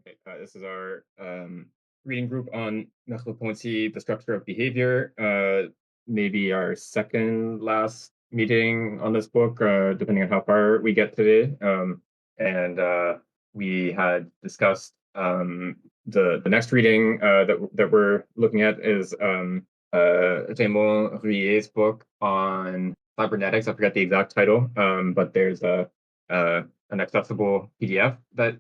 Okay, this is our reading group on Merleau Ponty, The Structure of Behavior. Maybe our second last meeting on this book, depending on how far we get today. And we had discussed the next reading that we're looking at is Raymond Ruillet's book on cybernetics. I forget the exact title, but there's uh, an accessible PDF that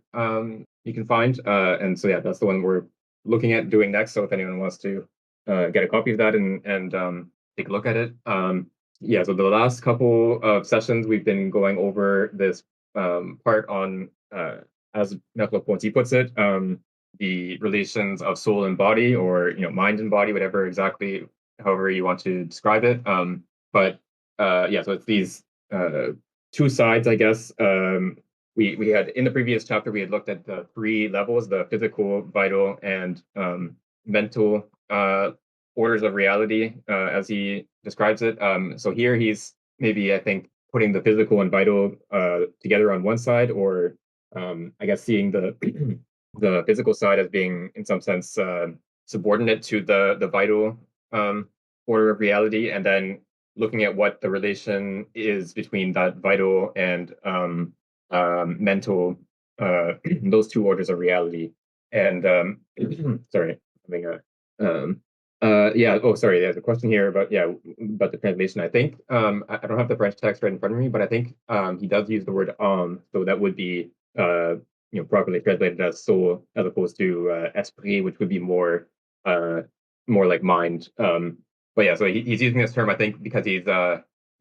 you can find. And so yeah, that's the one we're looking at doing next. So if anyone wants to get a copy of that and take a look at it. Yeah, so the last couple of sessions we've been going over this part on as Merleau-Ponty puts it, the relations of soul and body, or mind and body, whatever exactly, however you want to describe it. But yeah, so it's these two sides, I guess. We had in the previous chapter we had looked at the three levels: the physical, vital, and mental orders of reality, as he describes it. So here he's maybe, I think, putting the physical and vital together on one side, or I guess seeing the the physical side as being, in some sense, subordinate to the vital order of reality, and then looking at what the relation is between that vital and mental, those two orders of reality. And sorry, having a yeah. Oh, sorry. There's a question here about, yeah, about the translation. I think I don't have the French text right in front of me, but I think he does use the word âme, so that would be properly translated as soul, as opposed to esprit, which would be uh, more like mind. But yeah, so he's using this term, I think, because he's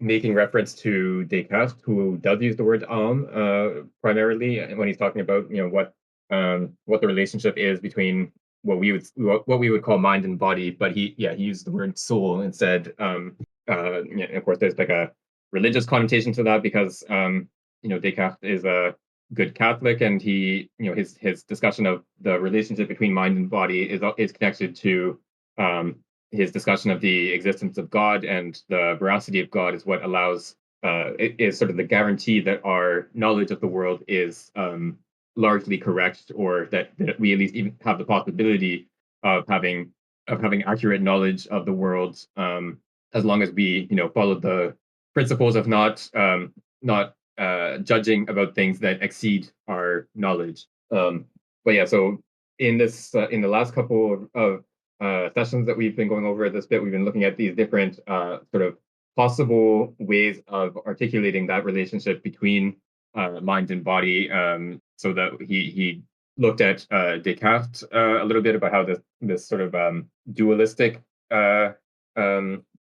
making reference to Descartes, who does use the word âme primarily when he's talking about what the relationship is between what we would call mind and body. But he used the word soul instead. Yeah, of course, there's like a religious connotation to that because Descartes is a good Catholic, and his discussion of the relationship between mind and body is connected to his discussion of the existence of God, and the veracity of God is what allows it is sort of the guarantee that our knowledge of the world is largely correct, or that we at least even have the possibility of having accurate knowledge of the world, as long as we follow the principles of not judging about things that exceed our knowledge. But yeah, so in the last couple of sessions that we've been going over this bit, we've been looking at these different sort of possible ways of articulating that relationship between mind and body. So that he looked at Descartes a little bit about how this sort of dualistic uh,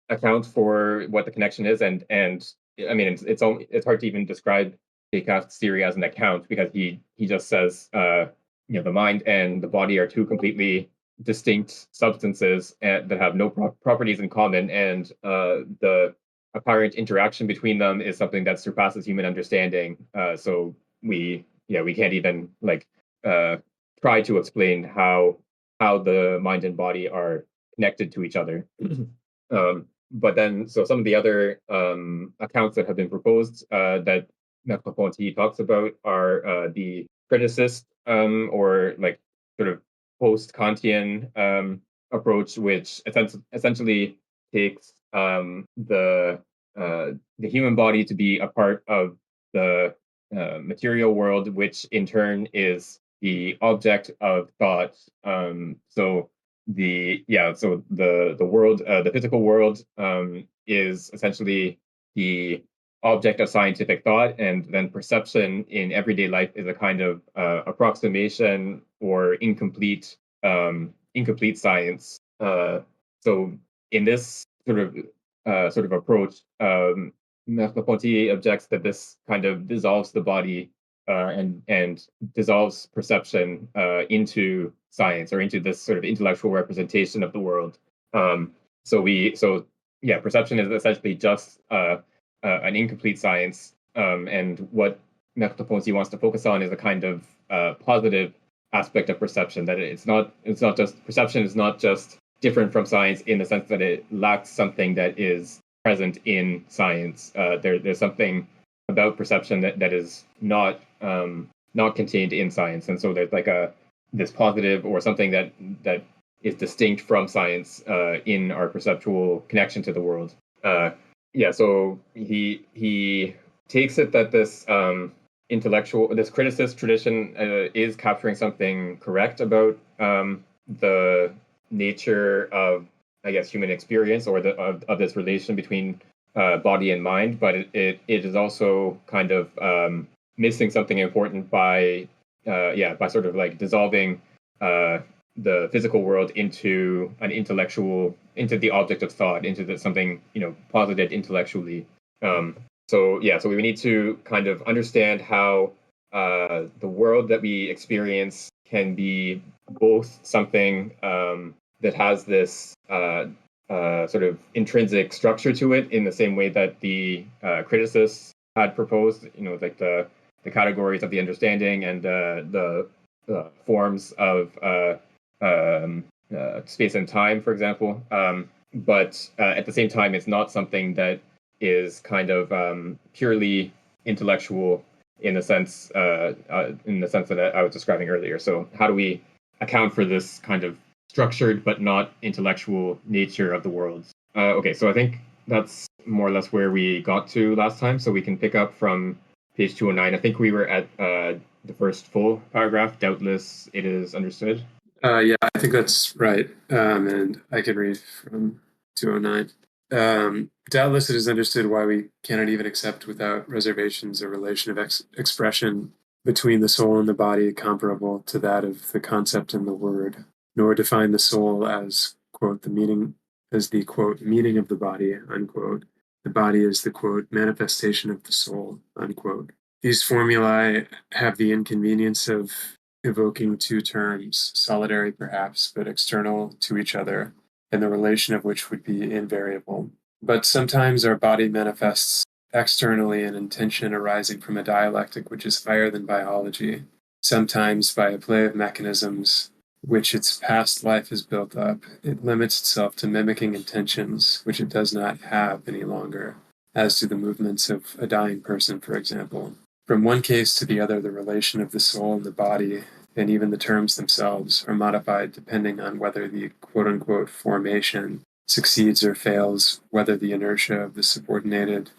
account for what the connection is, and I mean it's hard to even describe Descartes' theory as an account, because he just says the mind and the body are two completely distinct substances that have no properties in common, and the apparent interaction between them is something that surpasses human understanding. So we can't even uh, try to explain how the mind and body are connected to each other. But then, so some of the other accounts that have been proposed that Merleau-Ponty talks about are the criticist, or like sort of post-Kantian approach, which essentially takes the human body to be a part of the material world, which in turn is the object of thought. So the world, the physical world, is essentially the object of scientific thought, and then perception in everyday life is a kind of approximation or incomplete science. So in this sort of approach, Merleau-Ponty objects that this kind of dissolves the body and dissolves perception into science, or into this sort of intellectual representation of the world. So yeah, perception is essentially just an incomplete science, and what Merleau-Ponty wants to focus on is a kind of positive aspect of perception. That it's not just perception is not just different from science in the sense that it lacks something that is present in science. There's something about perception that is not contained in science, and so there's like this positive or something that is distinct from science in our perceptual connection to the world. Yeah, so he takes it that this criticist tradition is capturing something correct about the nature of, I guess, human experience, or of this relation between body and mind, but it is also kind of missing something important by by sort of like dissolving the physical world into into the object of thought, into something posited intellectually. So we need to kind of understand how the world that we experience can be both something that has this sort of intrinsic structure to it, in the same way that the criticists had proposed, like the categories of the understanding and the forms of space and time, for example. But at the same time, it's not something that is kind of purely intellectual in the sense that I was describing earlier. So how do we account for this kind of structured but not intellectual nature of the world? Okay, so I think that's more or less where we got to last time. So we can pick up from page 209. I think we were at the first full paragraph. Doubtless, it is understood. Yeah, I think that's right. And I can read from 209. Doubtless it is understood why we cannot even accept without reservations a relation of expression between the soul and the body comparable to that of the concept and the word, nor define the soul as, quote, the quote meaning of the body, unquote. The body is the quote manifestation of the soul, unquote. These formulae have the inconvenience of evoking two terms, solitary perhaps, but external to each other, and the relation of which would be invariable. But sometimes our body manifests externally an intention arising from a dialectic which is higher than biology, sometimes by a play of mechanisms which its past life has built up, it limits itself to mimicking intentions which it does not have any longer, as to the movements of a dying person, for example. From one case to the other, the relation of the soul and the body, and even the terms themselves, are modified depending on whether the quote-unquote formation succeeds or fails, whether the inertia of the subordinated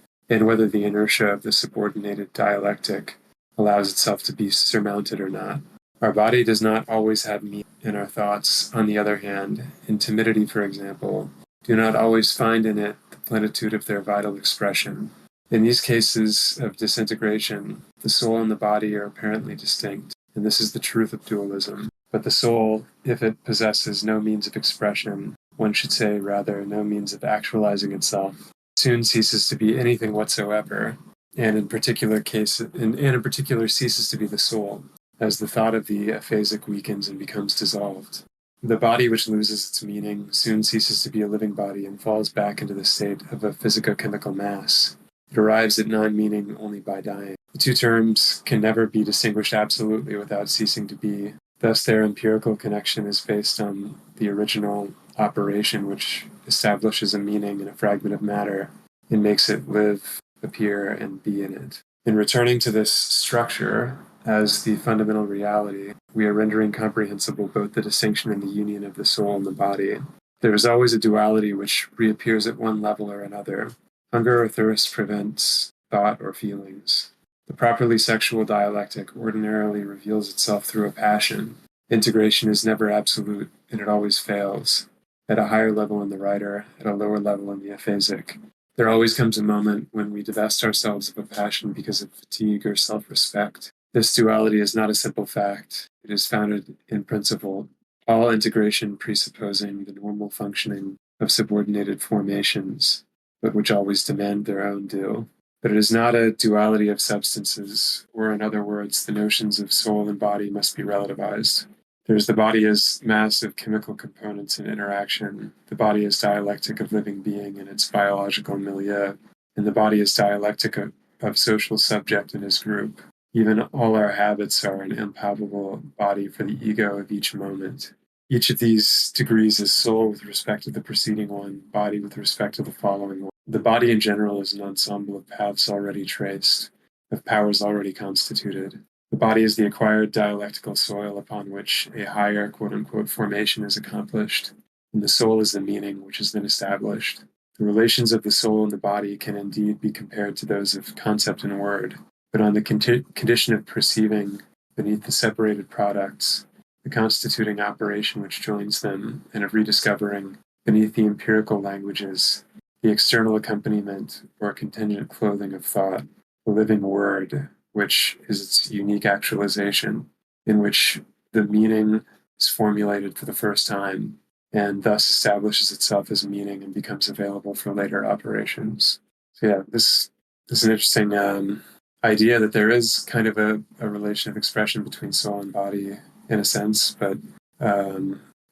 dialectic allows itself to be surmounted or not. Our body does not always have meaning, and our thoughts, on the other hand, in timidity, for example, do not always find in it the plenitude of their vital expression. In these cases of disintegration, the soul and the body are apparently distinct, and this is the truth of dualism. But the soul, if it possesses no means of expression, one should say rather no means of actualizing itself, soon ceases to be anything whatsoever, and in particular ceases to be the soul, as the thought of the aphasic weakens and becomes dissolved. The body which loses its meaning soon ceases to be a living body and falls back into the state of a physico-chemical mass. It arrives at non-meaning only by dying. The two terms can never be distinguished absolutely without ceasing to be. Thus their empirical connection is based on the original operation which establishes a meaning in a fragment of matter and makes it live, appear, and be in it. In returning to this structure as the fundamental reality, we are rendering comprehensible both the distinction and the union of the soul and the body. There is always a duality which reappears at one level or another. Hunger or thirst prevents thought or feelings. The properly sexual dialectic ordinarily reveals itself through a passion. Integration is never absolute, and it always fails. At a higher level in the writer, at a lower level in the aphasic. There always comes a moment when we divest ourselves of a passion because of fatigue or self-respect. This duality is not a simple fact. It is founded in principle. All integration presupposing the normal functioning of subordinated formations, but which always demand their own due. But it is not a duality of substances, or in other words, the notions of soul and body must be relativized. There is the body as mass of chemical components in interaction, the body as dialectic of living being in its biological milieu, and the body as dialectic of social subject in his group. Even all our habits are an impalpable body for the ego of each moment. Each of these degrees is soul with respect to the preceding one, body with respect to the following one. The body in general is an ensemble of paths already traced, of powers already constituted. The body is the acquired dialectical soil upon which a higher quote unquote formation is accomplished, and the soul is the meaning which has been established. The relations of the soul and the body can indeed be compared to those of concept and word, but on the condition of perceiving beneath the separated products the constituting operation which joins them, and of rediscovering beneath the empirical languages the external accompaniment or contingent clothing of thought, the living word, which is its unique actualization, in which the meaning is formulated for the first time and thus establishes itself as meaning and becomes available for later operations. So yeah, this is an interesting idea that there is kind of a relation of expression between soul and body in a sense, but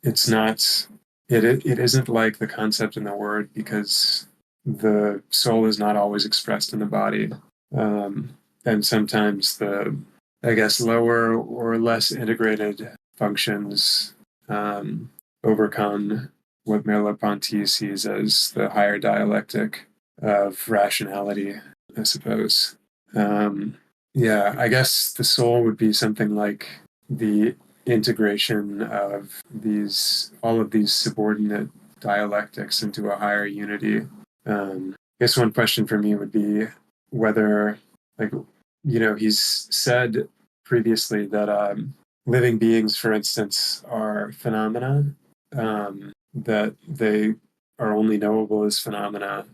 it's not. It isn't like the concept in the word, because the soul is not always expressed in the body, and sometimes the, I guess, lower or less integrated functions overcome what Merleau-Ponty sees as the higher dialectic of rationality, I suppose. Yeah, I guess the soul would be something like the integration of all of these subordinate dialectics into a higher unity. I guess one question for me would be whether, like, he's said previously that living beings, for instance, are phenomena, that they are only knowable as phenomena,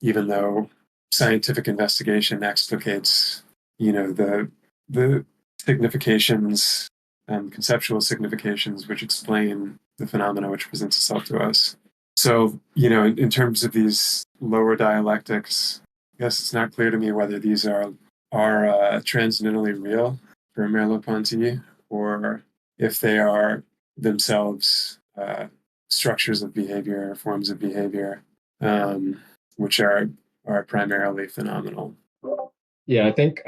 even though scientific investigation explicates, the significations and conceptual significations which explain the phenomena which presents itself to us. So, in terms of these lower dialectics, I guess it's not clear to me whether these are transcendentally real for Merleau-Ponty, or if they are themselves structures of behavior, forms of behavior, which are primarily phenomenal. Yeah, I think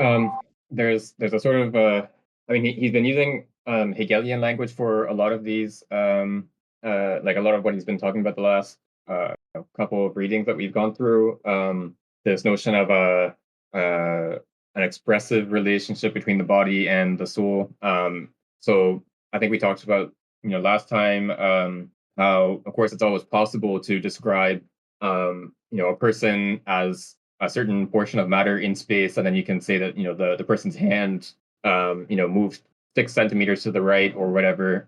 there's a sort of I mean he's been using Hegelian language for a lot of these like a lot of what he's been talking about the last couple of readings that we've gone through. This notion of an expressive relationship between the body and the soul. So I think we talked about last time how of course it's always possible to describe a person as a certain portion of matter in space, and then you can say that the person's hand moves 6 centimeters to the right or whatever.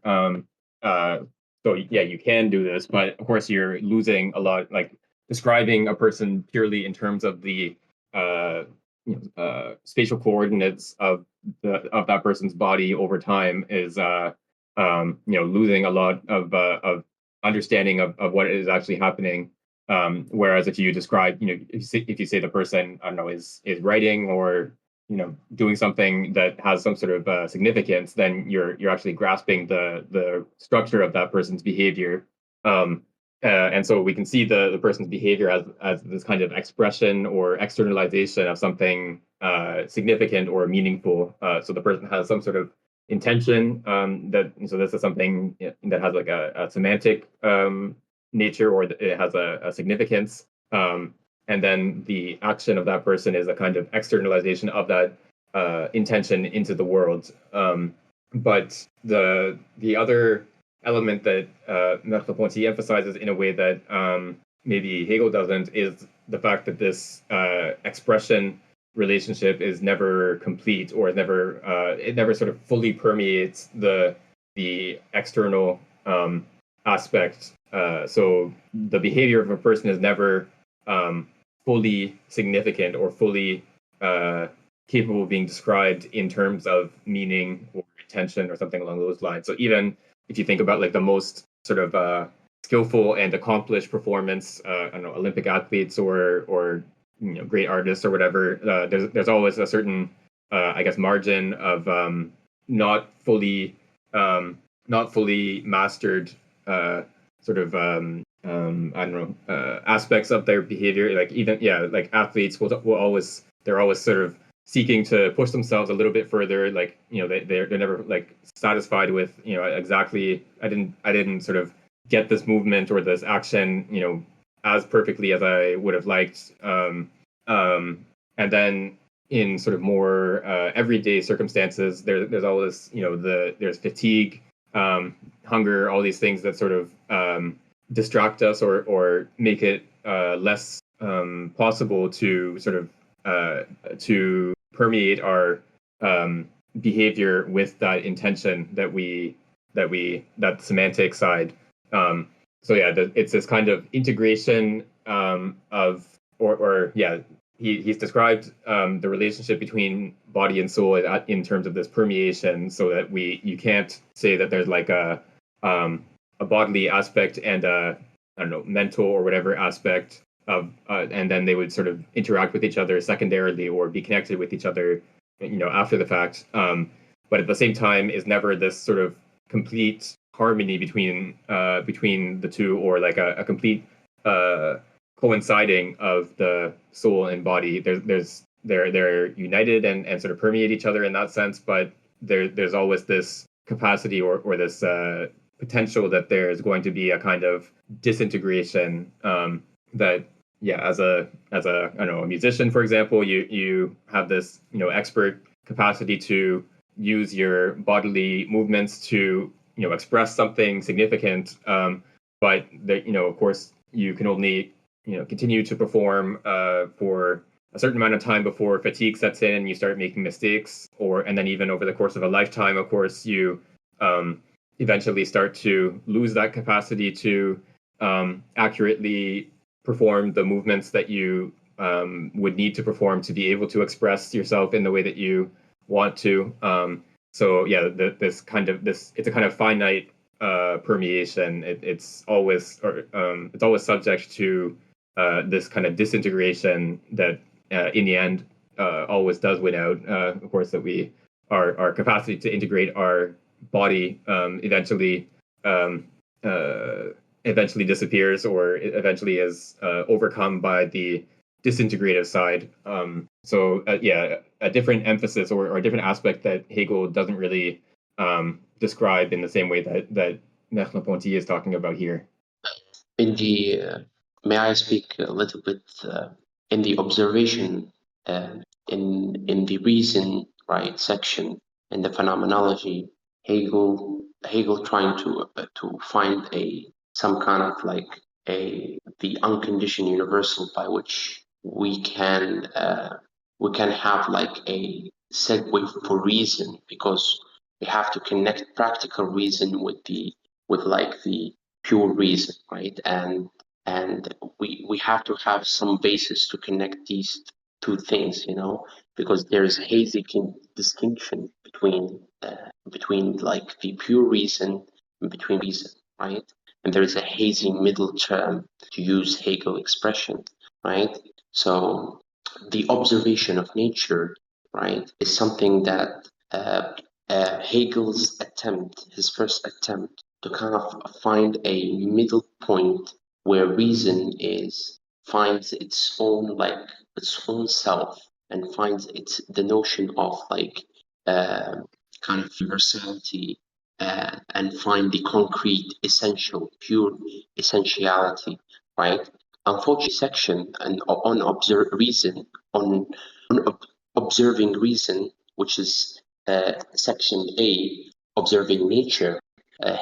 So yeah, you can do this, but of course you're losing a lot. Like describing a person purely in terms of the spatial coordinates of that person's body over time is losing a lot of understanding of what is actually happening. Whereas if you describe, if you say the person, I don't know, is writing or doing something that has some sort of significance, then you're actually grasping the structure of that person's behavior. And so we can see the person's behavior as this kind of expression or externalization of something significant or meaningful. So the person has some sort of intention, so this is something that has like a semantic nature, or it has a significance. And then the action of that person is a kind of externalization of that intention into the world. But the other element that Merleau-Ponty emphasizes in a way that maybe Hegel doesn't is the fact that this expression relationship is never complete, or it never sort of fully permeates the external aspect. So the behavior of a person is never fully significant or fully capable of being described in terms of meaning or intention or something along those lines. So even if you think about like the most sort of skillful and accomplished performance, I don't know, Olympic athletes or great artists or whatever, there's always a certain I guess margin of not fully mastered sort of I don't know aspects of their behavior. Like even like athletes will always they're always sort of seeking to push themselves a little bit further. Like they're never like satisfied with exactly I didn't sort of get this movement or this action as perfectly as I would have liked. And then in sort of more everyday circumstances, there's always, there's fatigue, hunger, all these things that sort of distract us or make it less possible to sort of to permeate our behavior with that intention that semantic side. So yeah, it's this kind of integration of or yeah, he's described the relationship between body and soul in terms of this permeation, so that you can't say that there's like a bodily aspect and a, I don't know, mental or whatever aspect of and then they would sort of interact with each other secondarily or be connected with each other, after the fact. But at the same time, is never this sort of complete harmony between the two, or like a complete coinciding of the soul and body. They're united and sort of permeate each other in that sense, but there's always this capacity or this potential that there's going to be a kind of disintegration, that yeah, as a I don't know, a musician, for example, you have this expert capacity to use your bodily movements to express something significant, but that of course you can only continue to perform for a certain amount of time before fatigue sets in and you start making mistakes, and then even over the course of a lifetime, of course, you eventually start to lose that capacity to accurately perform the movements that you would need to perform to be able to express yourself in the way that you want to. So yeah, it's a kind of finite permeation. It's always subject to this kind of disintegration that in the end always does win out. Of course, that our capacity to integrate our body um, uh, eventually disappears, or it eventually is overcome by the disintegrative side. So yeah, a different emphasis or a different aspect that Hegel doesn't really describe in the same way that Merleau-Ponty is talking about here. In the may I speak a little bit in the observation, in the reason, right, section, in the phenomenology, Hegel trying to find some kind of like the unconditioned universal by which we can have like a segue for reason, because we have to connect practical reason with like the pure reason, right? And we have to have some basis to connect these two things, because there is a hazy distinction between like the pure reason and between reason, right? And there is a hazy middle term, to use Hegel expression, right? So the observation of nature, right, is something that Hegel's his first attempt to kind of find a middle point where reason finds its own self, and finds the notion of like uh, kind of universality, and find the concrete pure essentiality, right? Unfortunately, section and on observing reason, which is section A, observing nature,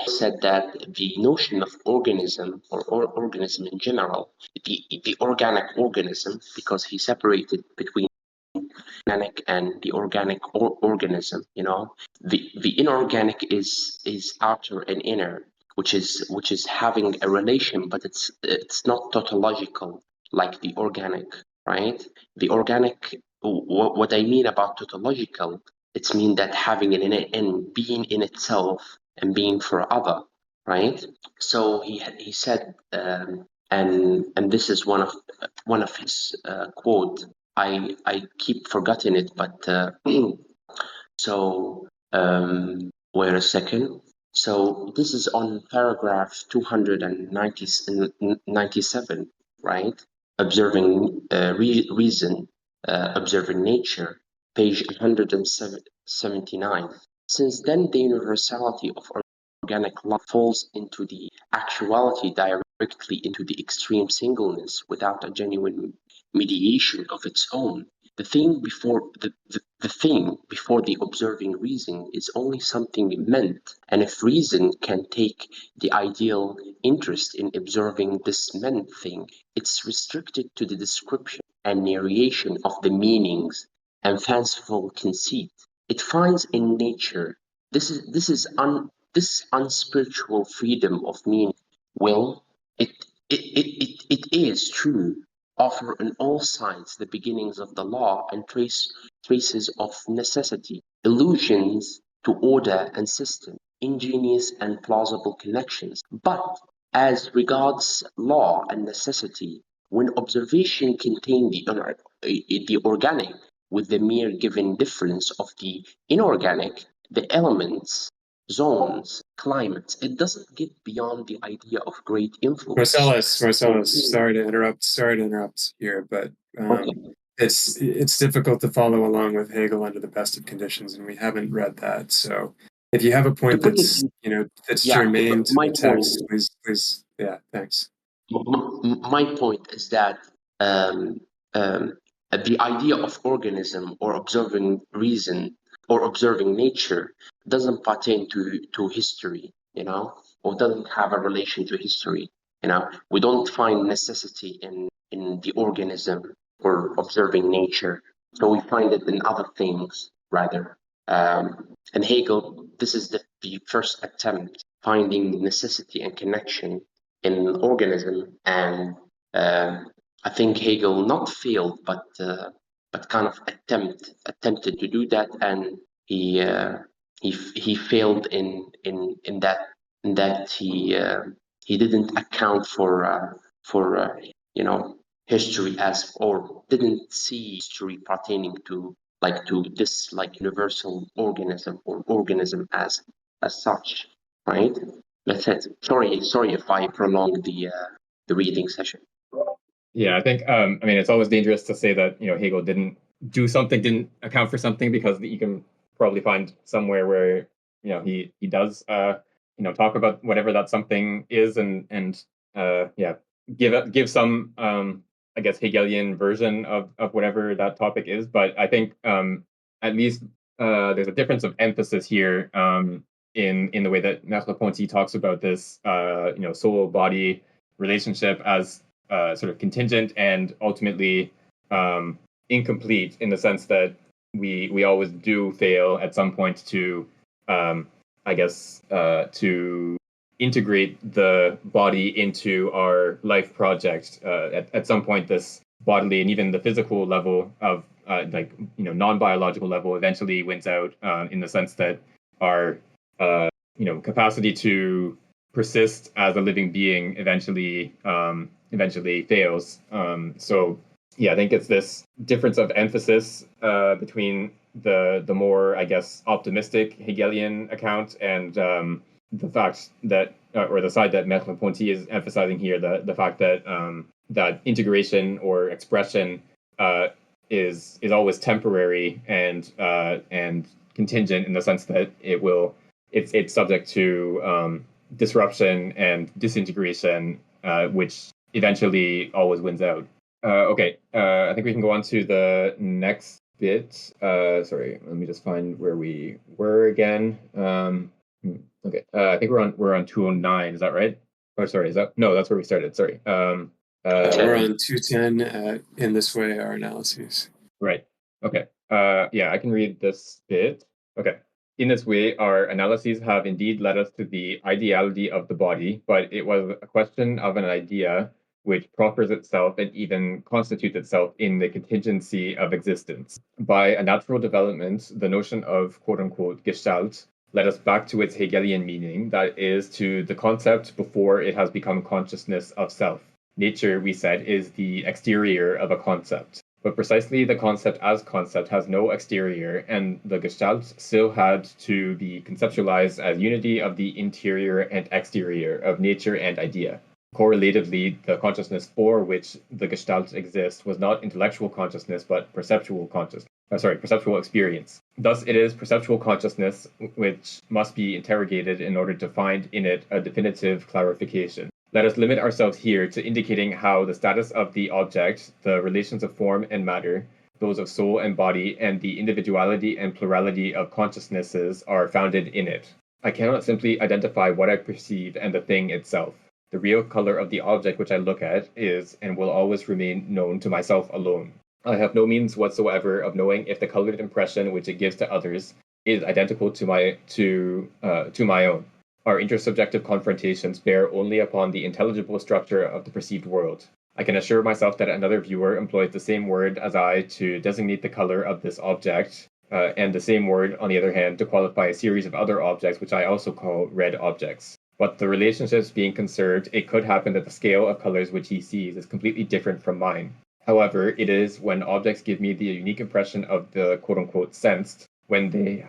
said that the notion of organism, or organism in general, the organic organism, because he separated between organic and the organic organism, the inorganic is outer and inner, which is having a relation, but it's not tautological like the organic, right? The organic, what I mean about tautological, it's mean that having an in being in itself and being for other, right? So he said, and this is one of his quote. I keep forgetting it, but so wait a second. So this is on paragraph 297, right? Observing reason, observing nature, page 179. Since then, the universality of organic life falls into the actuality directly into the extreme singleness without a genuine mediation of its own. The thing before the thing before the observing reason is only something meant, and if reason can take the ideal interest in observing this meant thing, it's restricted to the description and narration of the meanings and fanciful conceit it finds in nature. This unspiritual freedom of meaning will it is true offer on all sides the beginnings of the law and traces of necessity, allusions to order and system, ingenious and plausible connections. But as regards law and necessity, when observation contain the organic with the mere given difference of the inorganic, the elements, zones, climates, it doesn't get beyond the idea of great influence. Marcellus, sorry to interrupt here, but Okay. it's difficult to follow along with Hegel under the best of conditions, and we haven't read that. So if you have a To point put it, that's yeah, germane to my the point, text, please, yeah, thanks. my point is that um, um, the idea of organism or observing reason or observing nature doesn't pertain to history, or doesn't have a relation to history. We don't find necessity in the organism or observing nature, so we find it in other things rather. And Hegel, this is the first attempt finding necessity and connection in organism, and I think Hegel not failed, but kind of attempted to do that, and he failed in that he didn't account for history as, or didn't see history pertaining to this universal organism or organism as such, right? That's it. Sorry if I prolonged the reading session. Yeah, I think I mean it's always dangerous to say that Hegel didn't do something, didn't account for something, because you can probably find somewhere where he does talk about whatever that something is, and yeah, give some I guess Hegelian version of whatever that topic is. But I think at least there's a difference of emphasis here in the way that Merleau-Ponty talks about this soul body relationship as sort of contingent and ultimately incomplete, in the sense that we always do fail at some point to I guess to integrate the body into our life project. At some point, this bodily and even the physical level of non-biological level eventually wins out, in the sense that our capacity to persist as a living being eventually fails. So yeah, I think it's this difference of emphasis between the more, I guess, optimistic Hegelian account and the fact that, or the side that Merleau-Ponty is emphasizing here, the fact that that integration or expression is always temporary and contingent, in the sense that it's subject to disruption and disintegration, which eventually always wins out. Okay, I think we can go on to the next bit. Sorry, let me just find where we were again. Okay, I think we're on 209. Is that right? Oh, sorry, no? That's where we started. Sorry. We're on 210. In this way, our analyses. Right. Okay. Yeah, I can read this bit. Okay. In this way, our analyses have indeed led us to the ideality of the body, but it was a question of an idea which proffers itself and even constitutes itself in the contingency of existence. By a natural development, the notion of quote-unquote Gestalt led us back to its Hegelian meaning, that is, to the concept before it has become consciousness of self. Nature, we said, is the exterior of a concept. But precisely the concept as concept has no exterior, and the Gestalt still had to be conceptualized as unity of the interior and exterior, of nature and idea. Correlatively, the consciousness for which the Gestalt exists was not intellectual consciousness, but perceptual experience. Thus, it is perceptual consciousness which must be interrogated in order to find in it a definitive clarification. Let us limit ourselves here to indicating how the status of the object, the relations of form and matter, those of soul and body, and the individuality and plurality of consciousnesses are founded in it. I cannot simply identify what I perceive and the thing itself. The real color of the object which I look at is and will always remain known to myself alone. I have no means whatsoever of knowing if the colored impression which it gives to others is identical to my own. Our intersubjective confrontations bear only upon the intelligible structure of the perceived world. I can assure myself that another viewer employs the same word as I to designate the color of this object, and the same word, on the other hand, to qualify a series of other objects which I also call red objects. But the relationships being conserved, it could happen that the scale of colors which he sees is completely different from mine. However, it is when objects give me the unique impression of the quote-unquote sensed, when they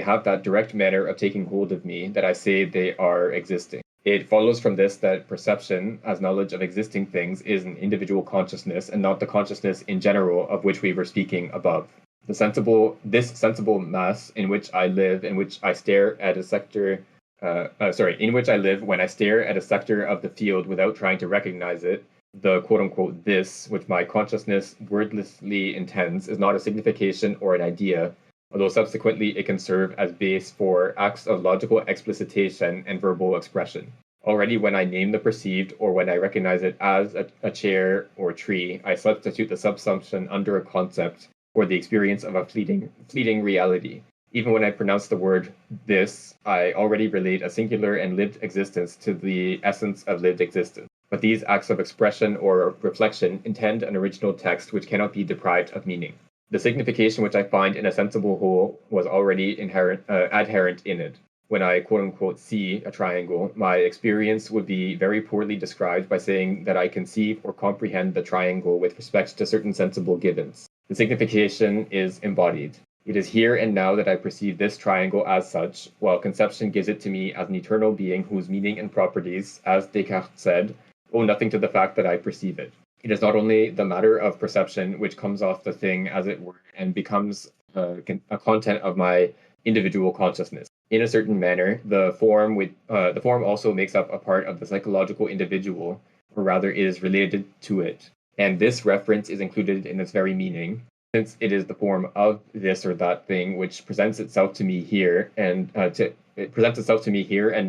have that direct manner of taking hold of me, that I say they are existing. It follows from this that perception, as knowledge of existing things, is an individual consciousness and not the consciousness in general of which we were speaking above. This sensible mass in which I live, in which I stare at a sector, in which I live when I stare at a sector of the field without trying to recognize it, the quote-unquote this, which my consciousness wordlessly intends, is not a signification or an idea, although subsequently it can serve as base for acts of logical explicitation and verbal expression. Already when I name the perceived, or when I recognize it as a chair or tree, I substitute the subsumption under a concept or the experience of a fleeting reality. Even when I pronounce the word this, I already relate a singular and lived existence to the essence of lived existence. But these acts of expression or reflection intend an original text which cannot be deprived of meaning. The signification which I find in a sensible whole was already adherent in it. When I quote-unquote see a triangle, my experience would be very poorly described by saying that I conceive or comprehend the triangle with respect to certain sensible givens. The signification is embodied. It is here and now that I perceive this triangle as such, while conception gives it to me as an eternal being whose meaning and properties, as Descartes said, owe nothing to the fact that I perceive it. It is not only the matter of perception which comes off the thing, as it were, and becomes a content of my individual consciousness. In a certain manner, the form also makes up a part of the psychological individual, or rather is related to it. And this reference is included in its very meaning, since it is the form of this or that thing which presents itself to me here and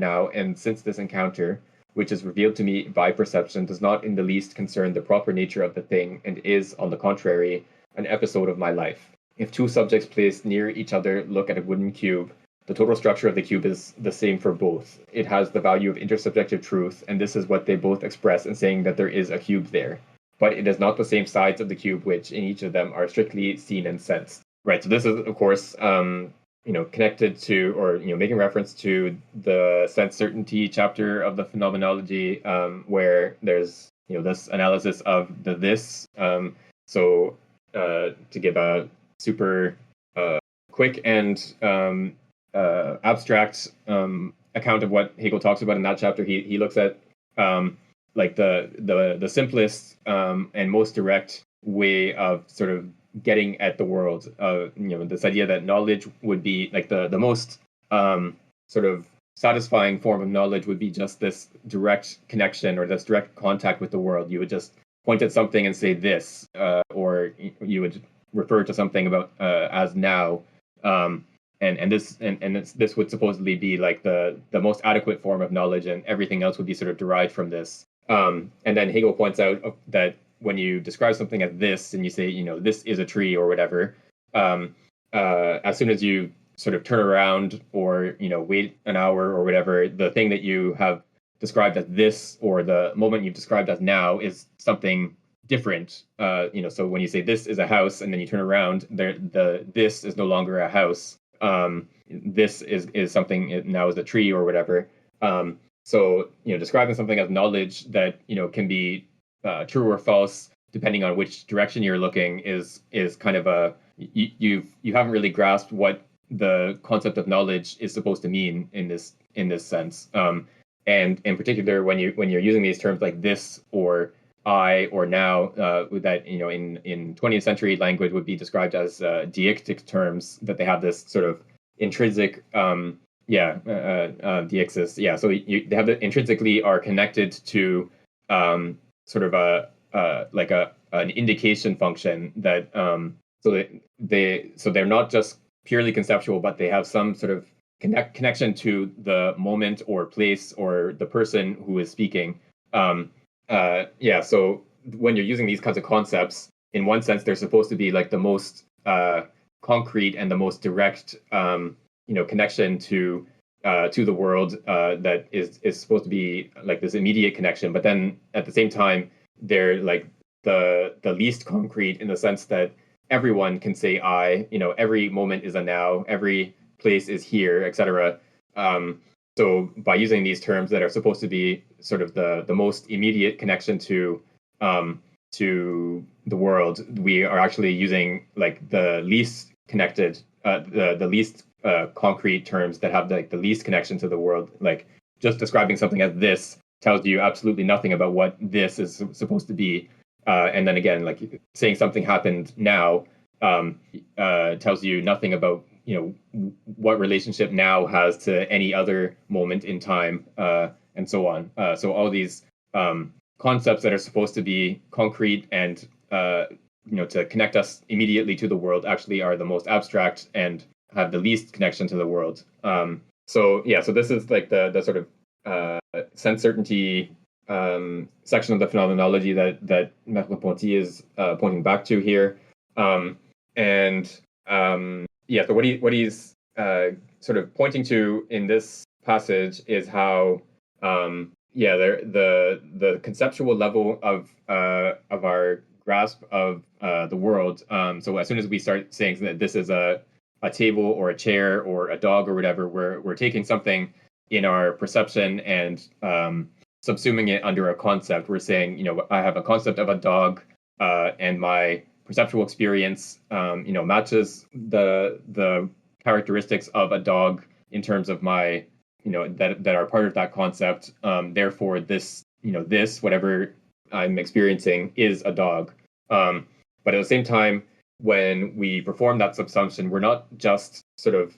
now, and since this encounter, which is revealed to me by perception, does not in the least concern the proper nature of the thing, and is, on the contrary, an episode of my life. If two subjects placed near each other look at a wooden cube, the total structure of the cube is the same for both. It has the value of intersubjective truth, and this is what they both express in saying that there is a cube there. But it is not the same sides of the cube which, in each of them, are strictly seen and sensed. Right, so this is, of course, connected to, or making reference to the sense certainty chapter of the phenomenology, where there's this analysis of the this. To give a super quick and abstract account of what Hegel talks about in that chapter, he looks at like the simplest and most direct way of sort of getting at the world. This idea that knowledge would be like the most sort of satisfying form of knowledge would be just this direct connection or this direct contact with the world. You would just point at something and say this, or you would refer to something about as now, and this would supposedly be like the most adequate form of knowledge, and everything else would be sort of derived from this. And then Hegel points out that when you describe something as this, and you say, this is a tree or whatever, as soon as you sort of turn around or, wait an hour or whatever, the thing that you have described as this, or the moment you've described as now, is something different. So when you say this is a house, and then you turn around, this is no longer a house. This is something now is a tree or whatever. So describing something as knowledge that can be true or false depending on which direction you're looking is kind of you haven't really grasped what the concept of knowledge is supposed to mean in this sense. And in particular, when you're using these terms like this or I or now, that in 20th century language would be described as deictic terms, that they have this sort of intrinsic deixis. Yeah, so they have intrinsically are connected to sort of like a an indication function that so they're not just purely conceptual, but they have some sort of connection to the moment or place or the person who is speaking. So when you're using these kinds of concepts, in one sense, they're supposed to be like the most concrete and the most direct, connection to the world that is supposed to be like this immediate connection. But then at the same time, they're like the least concrete in the sense that everyone can say I. Every moment is a now, every place is here, etc. So by using these terms that are supposed to be sort of the most immediate connection to the world, we are actually using like the least connected, the least concrete terms that have like the least connection to the world. Like just describing something as this tells you absolutely nothing about what this is supposed to be. And then again, like saying something happened now tells you nothing about what relationship now has to any other moment in time, and so on. So all these concepts that are supposed to be concrete and to connect us immediately to the world actually are the most abstract and have the least connection to the world. So this is like the sort of sense certainty section of the phenomenology that Merleau Ponty is pointing back to here. So what he's sort of pointing to in this passage is how the conceptual level of our grasp of the world. So as soon as we start saying that this is a table or a chair or a dog or whatever, we're taking something in our perception and subsuming it under a concept. We're saying, I have a concept of a dog, and my perceptual experience, matches the characteristics of a dog in terms of my, that are part of that concept. Therefore, this whatever I'm experiencing is a dog. But at the same time, when we perform that subsumption, we're not just sort of,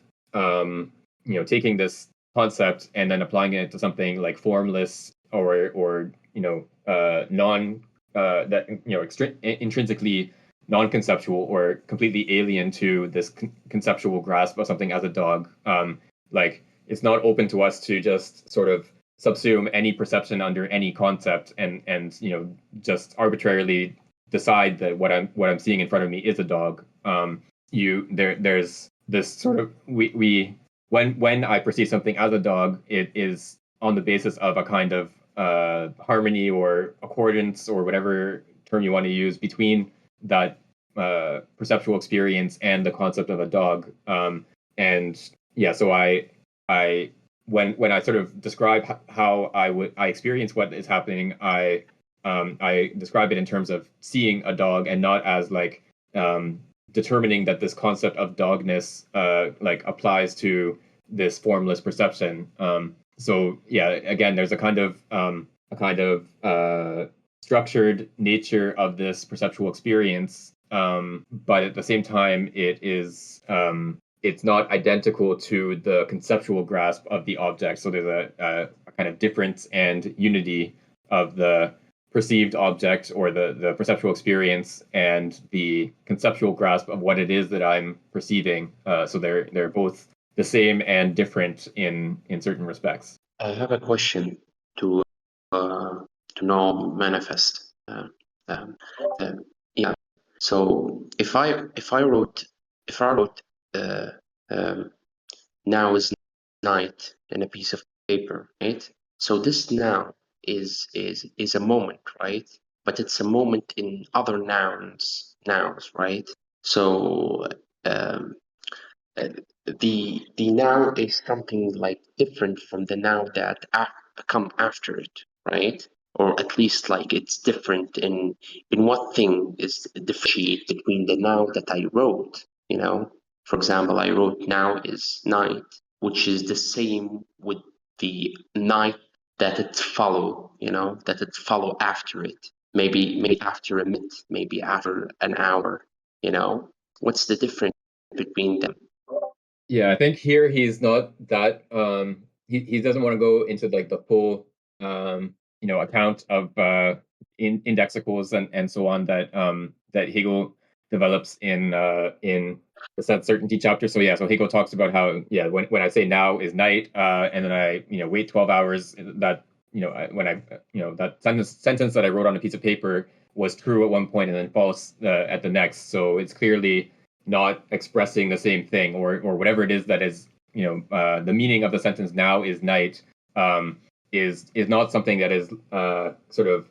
taking this concept and then applying it to something like formless or non intrinsically non-conceptual or completely alien to this conceptual grasp of something as a dog. Like it's not open to us to just sort of subsume any perception under any concept and just arbitrarily decide that what I'm seeing in front of me is a dog. There's this sort of when I perceive something as a dog, it is on the basis of a kind of harmony or accordance or whatever term you want to use between that perceptual experience and the concept of a dog. So I when I sort of describe how I experience what is happening, I describe it in terms of seeing a dog and not as like determining that this concept of dogness like applies to this formless perception. Again, there's a kind of structured nature of this perceptual experience, but at the same time, it's not identical to the conceptual grasp of the object. So there's a kind of difference and unity of the perceived object or the perceptual experience and the conceptual grasp of what it is that I'm perceiving. So they're both the same and different in certain respects. I have a question to now manifest. Yeah. So if I wrote now is night in a piece of paper, right? So this now is a moment, right? But it's a moment in other nouns, right? So the noun is something like different from the noun that come after it, right? Or at least like it's different in what thing is differentiate between the noun that I wrote, For example, I wrote now is night, which is the same with the night that it follow, that it follow after it. Maybe after a minute, maybe after an hour, What's the difference between them? Yeah, I think here he's not that he doesn't want to go into like the full account of indexicals and so on that Hegel develops in the sense certainty chapter. So yeah, so Hegel talks about how when I say now is night, and then I wait 12 hours, that when I that sentence that I wrote on a piece of paper was true at one point and then false at the next. So it's clearly not expressing the same thing, or whatever it is that is the meaning of the sentence now is night, is not something that is sort of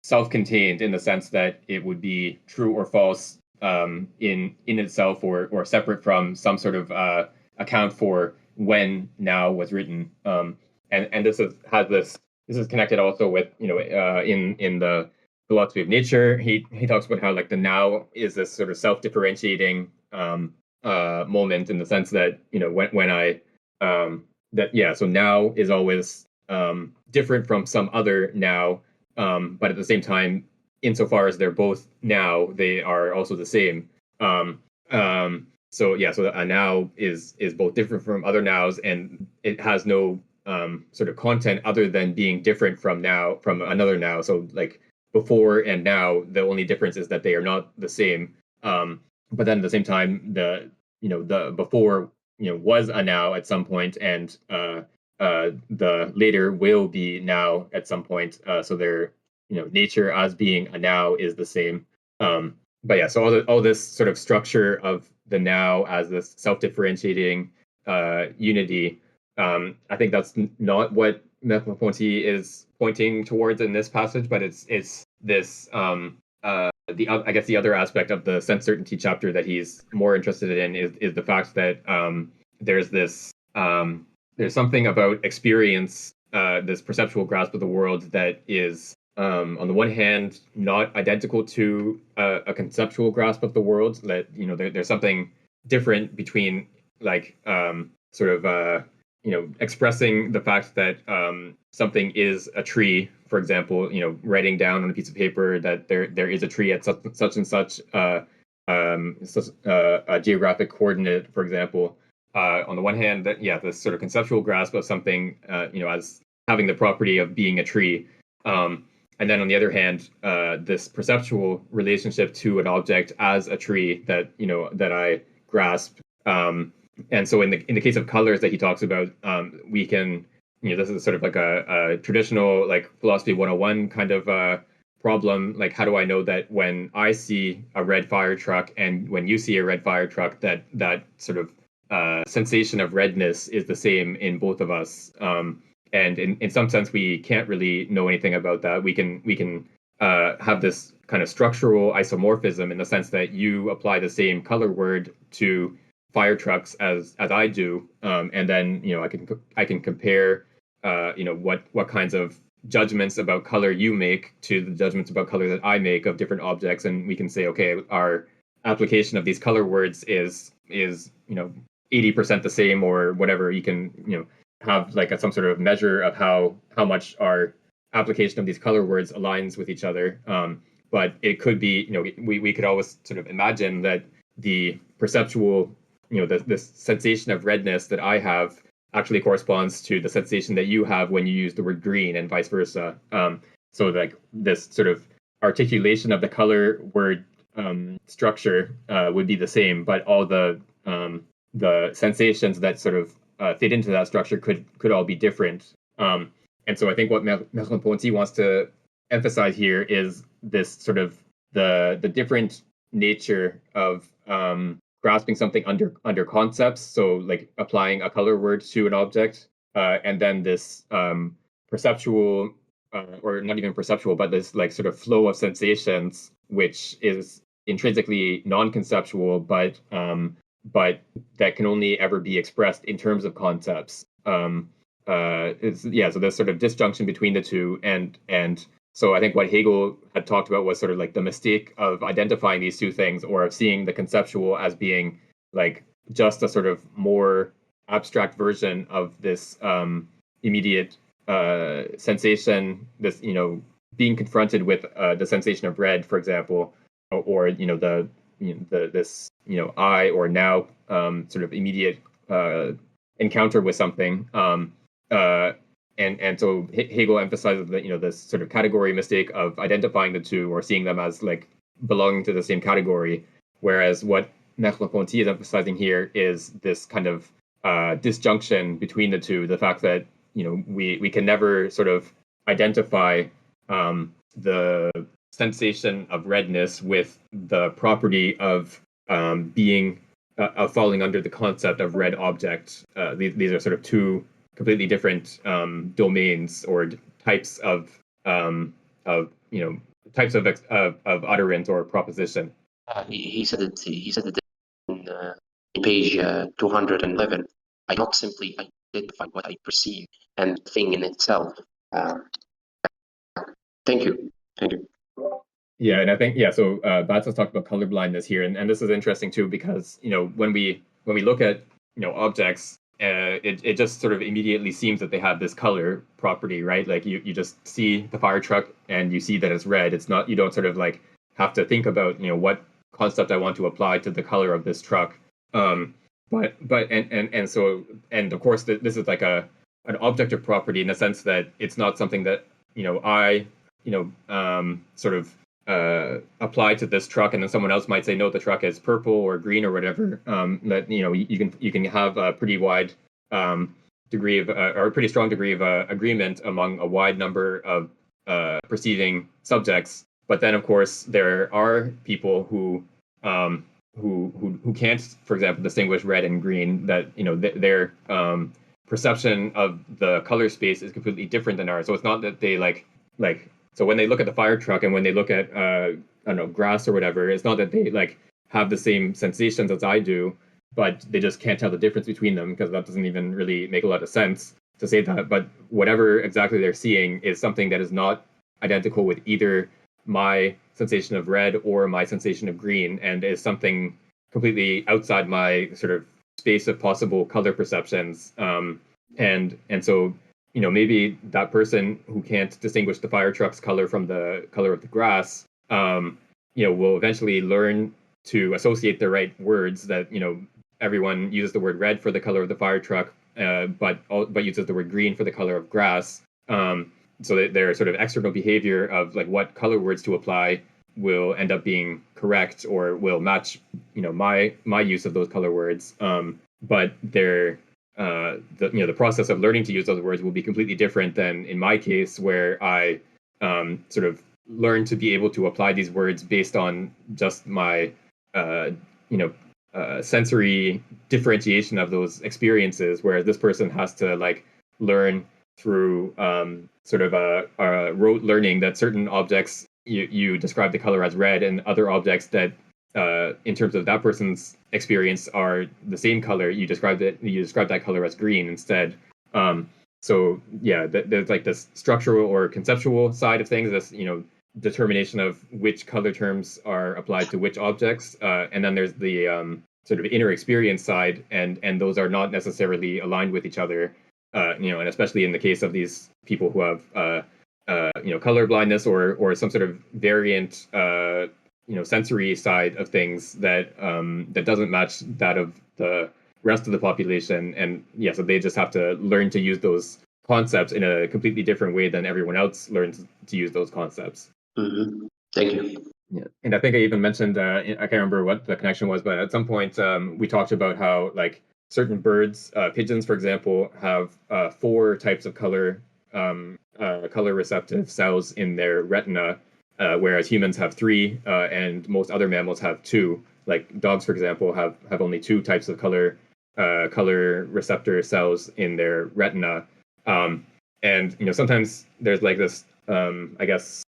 self-contained in the sense that it would be true or false in itself, or separate from some sort of account for when now was written. And this is connected also with in the philosophy of nature. He talks about how like the now is this sort of self-differentiating moment, in the sense that when I so now is always different from some other now, but at the same time, insofar as they're both now, they are also the same. So a now is both different from other nows, and it has no sort of content other than being different from another now. So like before and now, the only difference is that they are not the same. But then at the same time, the before was a now at some point, and the later will be now at some point. So their nature as being a now is the same. But yeah, so all this sort of structure of the now as this self-differentiating unity, I think that's not what Ponty is pointing towards in this passage, but it's this I guess the other aspect of the sense certainty chapter that he's more interested in is the fact that there's something about experience, this perceptual grasp of the world, that is on the one hand not identical to a conceptual grasp of the world. That there's something different between like expressing the fact that something is a tree, for example, writing down on a piece of paper that there is a tree at such and such a geographic coordinate, for example. On the one hand, that this sort of conceptual grasp of something, as having the property of being a tree, and then on the other hand, this perceptual relationship to an object as a tree that that I grasp. And so in the case of colors that he talks about, we can this is sort of like a traditional like philosophy 101 kind of problem. Like, how do I know that when I see a red fire truck and when you see a red fire truck, that sort of sensation of redness is the same in both of us? And in some sense, we can't really know anything about that. We can have this kind of structural isomorphism in the sense that you apply the same color word to fire trucks as I do, and then I can compare what kinds of judgments about color you make to the judgments about color that I make of different objects, and we can say, okay, our application of these color words is 80% the same, or whatever. You can have like some sort of measure of how much our application of these color words aligns with each other. But it could be we could always sort of imagine that the perceptual this sensation of redness that I have actually corresponds to the sensation that you have when you use the word green, and vice versa. So like this sort of articulation of the color word structure would be the same, but all the sensations that sort of fit into that structure could all be different. And so I think what Merleau-Ponty wants to emphasize here is this sort of the different nature of grasping something under concepts. So like applying a color word to an object, and then this perceptual, or not even perceptual, but this like sort of flow of sensations, which is intrinsically non-conceptual, but that can only ever be expressed in terms of concepts. So there's sort of disjunction between the two, and so I think what Hegel had talked about was sort of like the mistake of identifying these two things, or of seeing the conceptual as being like just a sort of more abstract version of this immediate sensation, this being confronted with the sensation of red, for example, or this I or now sort of immediate encounter with something, and so Hegel emphasizes that, this sort of category mistake of identifying the two or seeing them as like belonging to the same category, whereas what Merleau-Ponty is emphasizing here is this kind of disjunction between the two, the fact that we can never sort of identify the sensation of redness with the property of being of falling under the concept of red object. These are sort of two completely different domains or types of types of utterance or proposition. He said it. He said it in page 211. I not simply identify what I perceive and thing in itself. Thank you. Thank you. Yeah, and I think so Bats has talked about color blindness here, and this is interesting too because when we look at objects, it just sort of immediately seems that they have this color property, right? Like you just see the fire truck and you see that it's red. It's not, you don't sort of like have to think about what concept I want to apply to the color of this truck. And of course this is like an objective property in the sense that it's not something that I sort of apply to this truck, and then someone else might say no, the truck is purple or green or whatever. That you can have a pretty wide degree of or a pretty strong degree of agreement among a wide number of perceiving subjects. But then of course there are people who can't, for example, distinguish red and green. That their perception of the color space is completely different than ours. So it's not that they like. So when they look at the fire truck and when they look at I don't know, grass or whatever, it's not that they like have the same sensations as I do, but they just can't tell the difference between them, because that doesn't even really make a lot of sense to say that. But whatever exactly they're seeing is something that is not identical with either my sensation of red or my sensation of green, and is something completely outside my sort of space of possible color perceptions. And so maybe that person who can't distinguish the fire truck's color from the color of the grass, will eventually learn to associate the right words. That everyone uses the word red for the color of the fire truck, but uses the word green for the color of grass. So that their sort of external behavior of like what color words to apply will end up being correct or will match my use of those color words. But their the process of learning to use those words will be completely different than in my case, where I sort of learn to be able to apply these words based on just my sensory differentiation of those experiences, whereas this person has to like learn through sort of a rote learning that certain objects you describe the color as red, and other objects that in terms of that person's experience are the same color, you describe that color as green instead. So yeah, there's like this structural or conceptual side of things, this determination of which color terms are applied to which objects, and then there's the sort of inner experience side, and those are not necessarily aligned with each other. And especially in the case of these people who have color blindness or some sort of variant sensory side of things that doesn't match that of the rest of the population. And yeah, so they just have to learn to use those concepts in a completely different way than everyone else learns to use those concepts. Mm-hmm. Thank you. Yeah, and I think I even mentioned I can't remember what the connection was, but at some point we talked about how like certain birds, pigeons, for example, have 4 types of color receptive cells in their retina, whereas humans have 3, and most other mammals have 2. Like dogs, for example, have only 2 types of color receptor cells in their retina. And sometimes there's like this I guess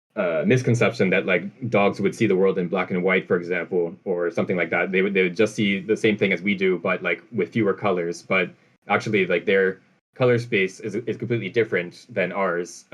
misconception that like dogs would see the world in black and white, for example, or something like that. They would just see the same thing as we do, but like with fewer colors. But actually, like their color space is completely different than ours.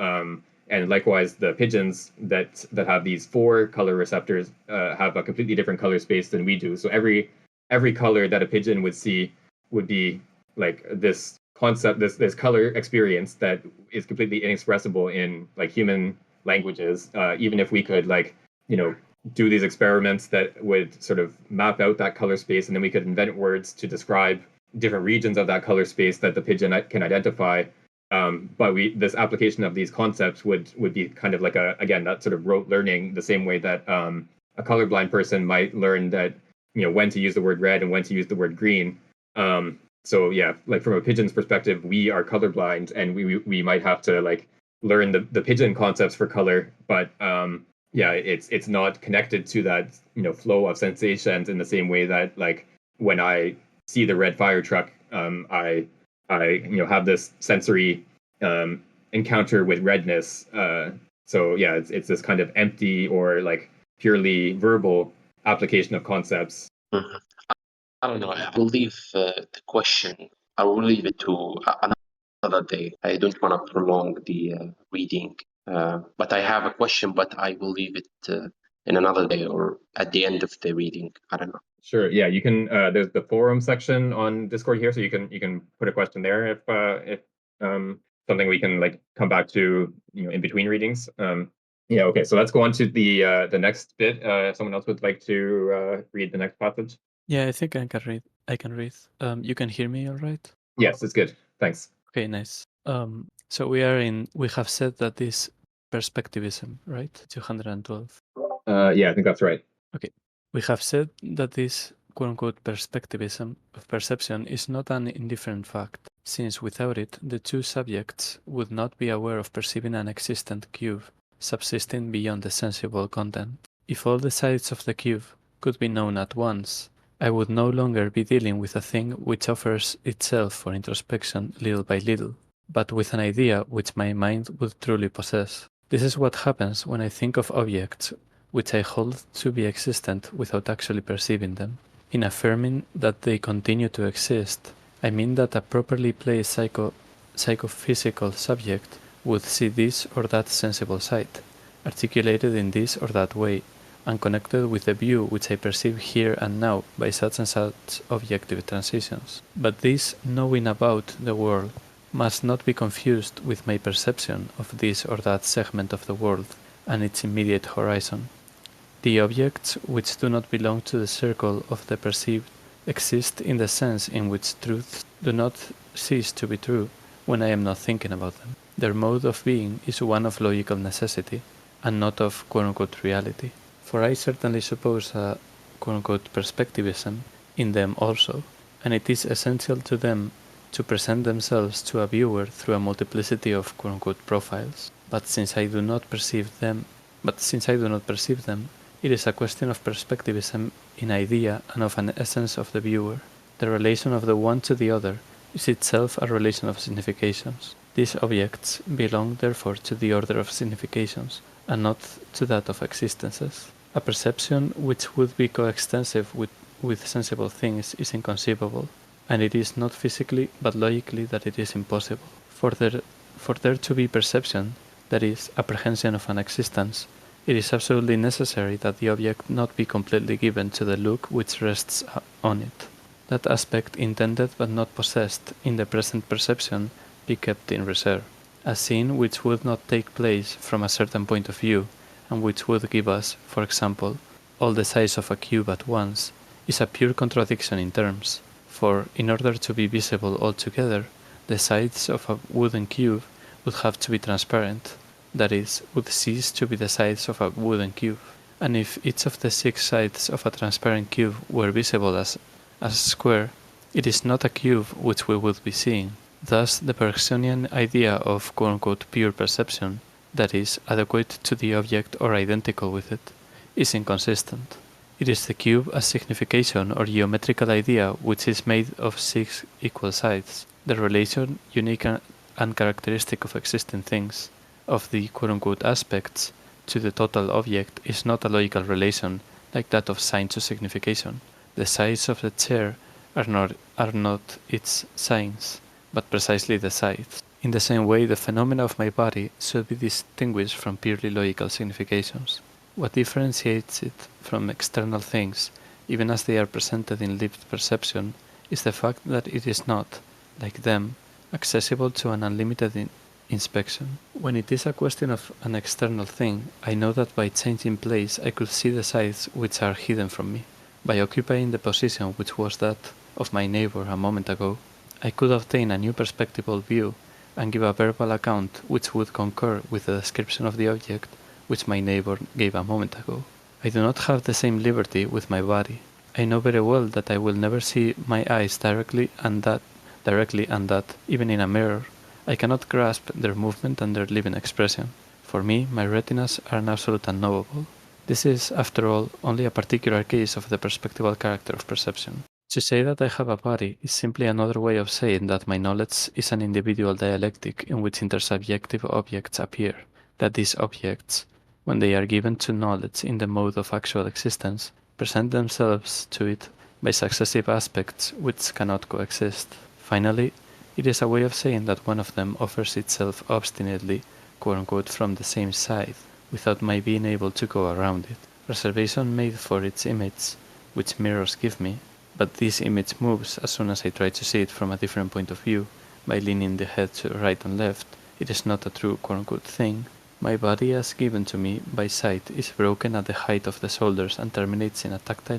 And likewise, the pigeons that have these 4 color receptors have a completely different color space than we do. So every color that a pigeon would see would be like this concept, this color experience that is completely inexpressible in like human languages. Even if we could like do these experiments that would sort of map out that color space, and then we could invent words to describe different regions of that color space that the pigeon can identify. But this application of these concepts would be kind of like again, that sort of rote learning, the same way that a colorblind person might learn that, when to use the word red and when to use the word green. So yeah, like from a pigeon's perspective, we are colorblind, and we might have to like learn the pigeon concepts for color, but yeah, it's not connected to that flow of sensations in the same way that, like, when I see the red fire truck, I have this sensory encounter with redness. So yeah, it's this kind of empty or like purely verbal application of concepts. Mhm. I don't know. I will leave the question. I will leave it to another day. I don't want to prolong the reading, but I have a question. But I will leave it in another day or at the end of the reading. I don't know. Sure. Yeah, you can. There's the forum section on Discord here, so you can put a question there if something we can like come back to in between readings. Yeah. Okay. So let's go on to the next bit. If someone else would like to read the next passage. Yeah, I think I can read. You can hear me all right? Yes, it's good. Thanks. Okay, nice. So we have said that this perspectivism, right? 212. Yeah, I think that's right. Okay. We have said that this quote unquote perspectivism of perception is not an indifferent fact, since without it, the two subjects would not be aware of perceiving an existent cube, subsisting beyond the sensible content. If all the sides of the cube could be known at once, I would no longer be dealing with a thing which offers itself for introspection little by little, but with an idea which my mind would truly possess. This is what happens when I think of objects which I hold to be existent without actually perceiving them. In affirming that they continue to exist, I mean that a properly placed psychophysical subject would see this or that sensible sight, articulated in this or that way, and connected with the view which I perceive here and now by such and such objective transitions. But this knowing about the world must not be confused with my perception of this or that segment of the world and its immediate horizon. The objects which do not belong to the circle of the perceived exist in the sense in which truths do not cease to be true when I am not thinking about them. Their mode of being is one of logical necessity, and not of quote-unquote reality. For I certainly suppose a quote-unquote perspectivism in them also, and it is essential to them to present themselves to a viewer through a multiplicity of quote-unquote profiles. But since I do not perceive them, it is a question of perspectivism in idea and of an essence of the viewer. The relation of the one to the other is itself a relation of significations. These objects belong therefore to the order of significations, and not to that of existences. A perception which would be coextensive with sensible things is inconceivable, and it is not physically but logically that it is impossible. For there to be perception, that is, apprehension of an existence, it is absolutely necessary that the object not be completely given to the look which rests on it. That aspect intended but not possessed in the present perception be kept in reserve. A scene which would not take place from a certain point of view, and which would give us, for example, all the size of a cube at once, is a pure contradiction in terms, for in order to be visible altogether, the sides of a wooden cube would have to be transparent, that is, would cease to be the sides of a wooden cube. And if each of the 6 sides of a transparent cube were visible as a square, it is not a cube which we would be seeing. Thus, the Bergsonian idea of quote-unquote pure perception, that is, adequate to the object or identical with it, is inconsistent. It is the cube as signification or geometrical idea which is made of 6 equal sides, the relation unique and characteristic of existing things, of the quote-unquote aspects to the total object is not a logical relation like that of sign to signification. The sides of the chair are not its signs, but precisely the sides. In the same way, the phenomena of my body should be distinguished from purely logical significations. What differentiates it from external things, even as they are presented in lived perception, is the fact that it is not, like them, accessible to an unlimited inspection. When it is a question of an external thing, I know that by changing place I could see the sides which are hidden from me. By occupying the position which was that of my neighbor a moment ago, I could obtain a new perspectival view and give a verbal account which would concur with the description of the object which my neighbor gave a moment ago. I do not have the same liberty with my body. I know very well that I will never see my eyes directly and that, even in a mirror, I cannot grasp their movement and their living expression. For me, my retinas are an absolute unknowable. This is, after all, only a particular case of the perspectival character of perception. To say that I have a body is simply another way of saying that my knowledge is an individual dialectic in which intersubjective objects appear, that these objects, when they are given to knowledge in the mode of actual existence, present themselves to it by successive aspects which cannot coexist. Finally, it is a way of saying that one of them offers itself obstinately, quote-unquote, from the same side, without my being able to go around it. Reservation made for its image, which mirrors give me, but this image moves as soon as I try to see it from a different point of view, by leaning the head to right and left. It is not a true quote-unquote thing. My body as given to me by sight is broken at the height of the shoulders and terminates in a tactile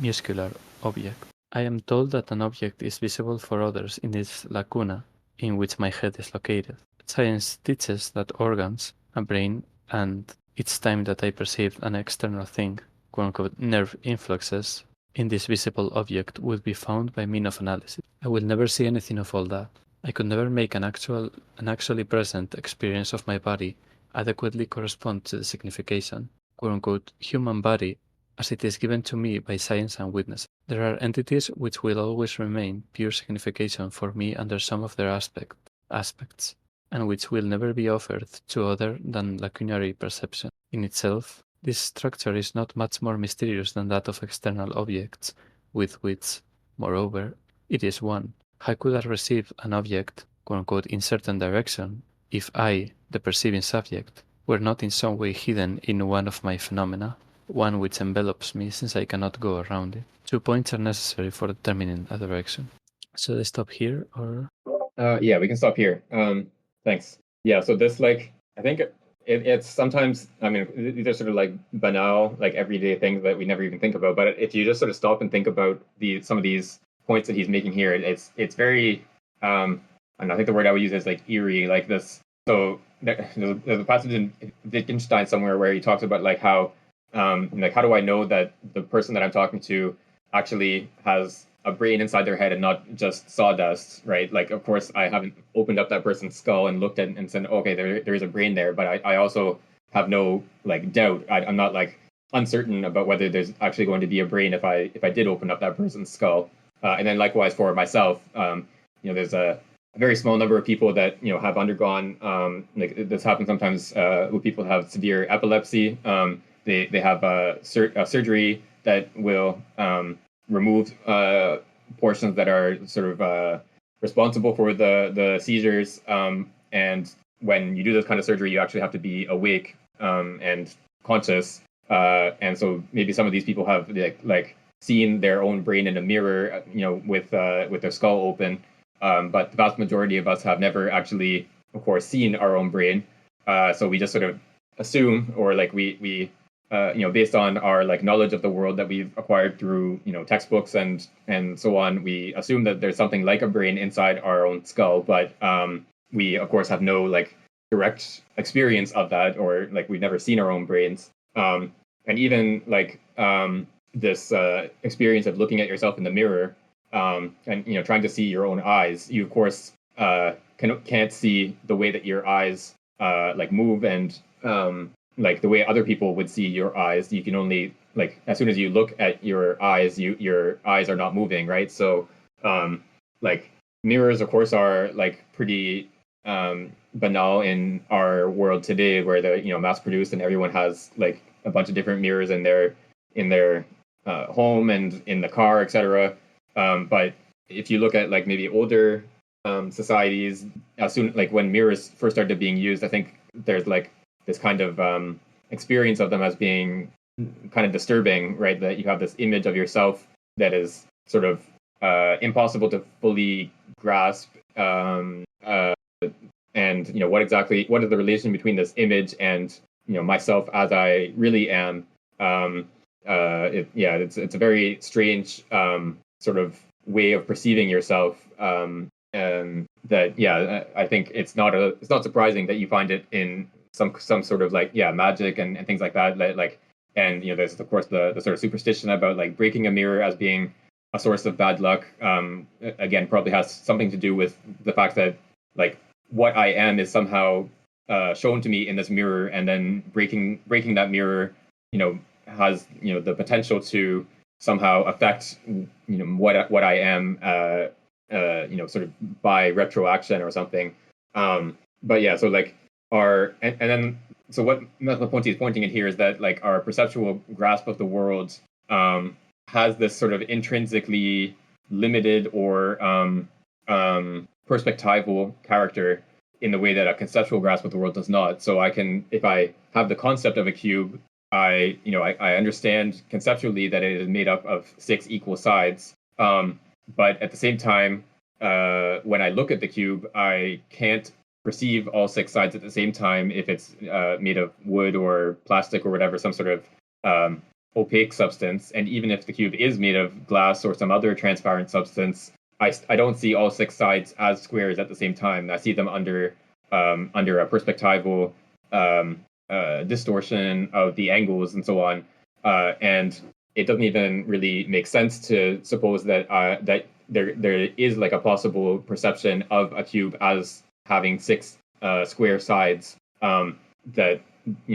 muscular object. I am told that an object is visible for others in this lacuna in which my head is located. Science teaches that organs, a brain, and each time that I perceive an external thing, quote-unquote nerve influxes, in this visible object would be found by means of analysis. I will never see anything of all that. I could never make an actually present experience of my body adequately correspond to the signification, quote-unquote human body, as it is given to me by science and witness. There are entities which will always remain pure signification for me under some of their aspects, and which will never be offered to other than lacunary perception. In itself, this structure is not much more mysterious than that of external objects, with which, moreover, it is one. How could I receive an object, quote-unquote, in certain direction, if I, the perceiving subject, were not in some way hidden in one of my phenomena, one which envelops me since I cannot go around it? 2 points are necessary for determining a direction. Should I stop here, or? Yeah, we can stop here. Thanks. Yeah, so this, like, I think it's sometimes, I mean, these are sort of like banal, like everyday things that we never even think about. But if you just sort of stop and think about some of these points that he's making here, it's very, and I think the word I would use is like eerie, like this. So there's a passage in Wittgenstein somewhere where he talks about like how do I know that the person that I'm talking to actually has a brain inside their head and not just sawdust, right? Like, of course, I haven't opened up that person's skull and looked at it and said, okay, there is a brain there, but I also have no like doubt. I'm not like uncertain about whether there's actually going to be a brain if I did open up that person's skull. And then likewise for myself, there's a very small number of people that have undergone like this happens sometimes with people who have severe epilepsy. They have a surgery that will remove portions that are sort of responsible for the seizures. And when you do this kind of surgery, you actually have to be awake and conscious. And so maybe some of these people have like seen their own brain in a mirror, with their skull open. But the vast majority of us have never actually, of course, seen our own brain. So we just sort of assume, or like we based on our like knowledge of the world that we've acquired through textbooks and so on, we assume that there's something like a brain inside our own skull, but we of course have no like direct experience of that, or like we've never seen our own brains. And even like this experience of looking at yourself in the mirror and trying to see your own eyes, you of course can't see the way that your eyes like move and like the way other people would see your eyes. You can only like as soon as you look at your eyes, your eyes are not moving, right? So like mirrors of course are like pretty banal in our world today, where they're mass produced and everyone has like a bunch of different mirrors in their home and in the car, etc. But if you look at like maybe older societies, as soon like when mirrors first started being used, I think there's like this kind of experience of them as being kind of disturbing, right? That you have this image of yourself that is sort of impossible to fully grasp, and what is the relation between this image and myself as I really am? It's a very strange sort of way of perceiving yourself. I think it's not surprising that you find it in some sort of like magic and things like that. And there's of course the sort of superstition about like breaking a mirror as being a source of bad luck. Again, probably has something to do with the fact that like what I am is somehow shown to me in this mirror, and then breaking that mirror, has the potential to somehow affect what I am, sort of by retroaction or something. But yeah, so like and then so what Ponty is pointing at here is that like our perceptual grasp of the world has this sort of intrinsically limited or perspectival character in the way that a conceptual grasp of the world does not. So if I have the concept of a cube, I understand conceptually that it is made up of 6 equal sides. But at the same time, when I look at the cube, I can't perceive all 6 sides at the same time if it's made of wood or plastic or whatever, some sort of opaque substance. And even if the cube is made of glass or some other transparent substance, I don't see all 6 sides as squares at the same time. I see them under a perspectival distortion of the angles and so on. And it doesn't even really make sense to suppose that that there is like a possible perception of a cube as having 6 square sides. That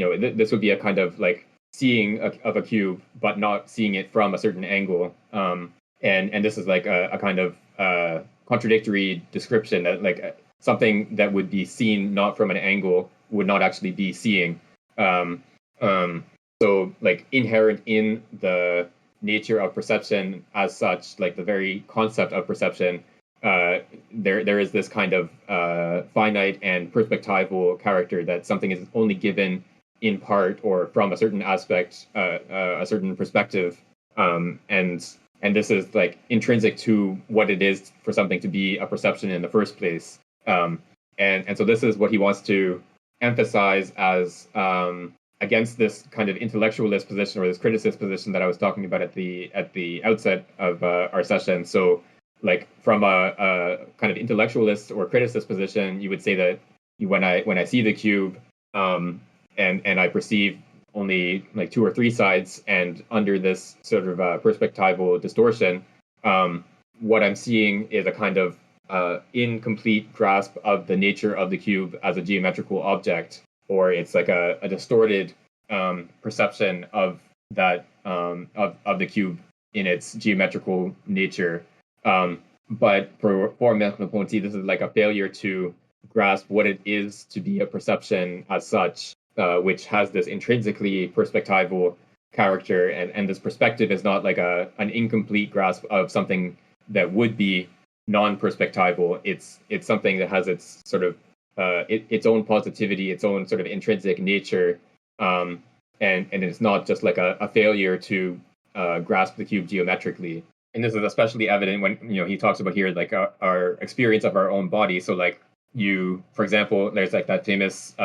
this would be a kind of like seeing of a cube, but not seeing it from a certain angle. And this is like a kind of contradictory description, that like something that would be seen not from an angle would not actually be seeing. So like inherent in the nature of perception as such, like the very concept of perception, there is this kind of finite and perspectival character, that something is only given in part or from a certain aspect, a certain perspective, and this is like intrinsic to what it is for something to be a perception in the first place. And so this is what he wants to emphasize as against this kind of intellectualist position, or this criticist position that I was talking about at the outset of our session. So like from a kind of intellectualist or criticist position, you would say that when I see the cube, and I perceive only like 2 or 3 sides, and under this sort of perspectival distortion, what I'm seeing is a kind of incomplete grasp of the nature of the cube as a geometrical object, or it's like a distorted perception of that of the cube in its geometrical nature. But for Merleau-Ponty, this is like a failure to grasp what it is to be a perception as such, which has this intrinsically perspectival character, and this perspective is not like an incomplete grasp of something that would be non-perspectival. It's something that has its sort of its own positivity, its own sort of intrinsic nature, and it's not just like a failure to grasp the cube geometrically. And this is especially evident when he talks about here like our experience of our own body. So like for example, there's like that famous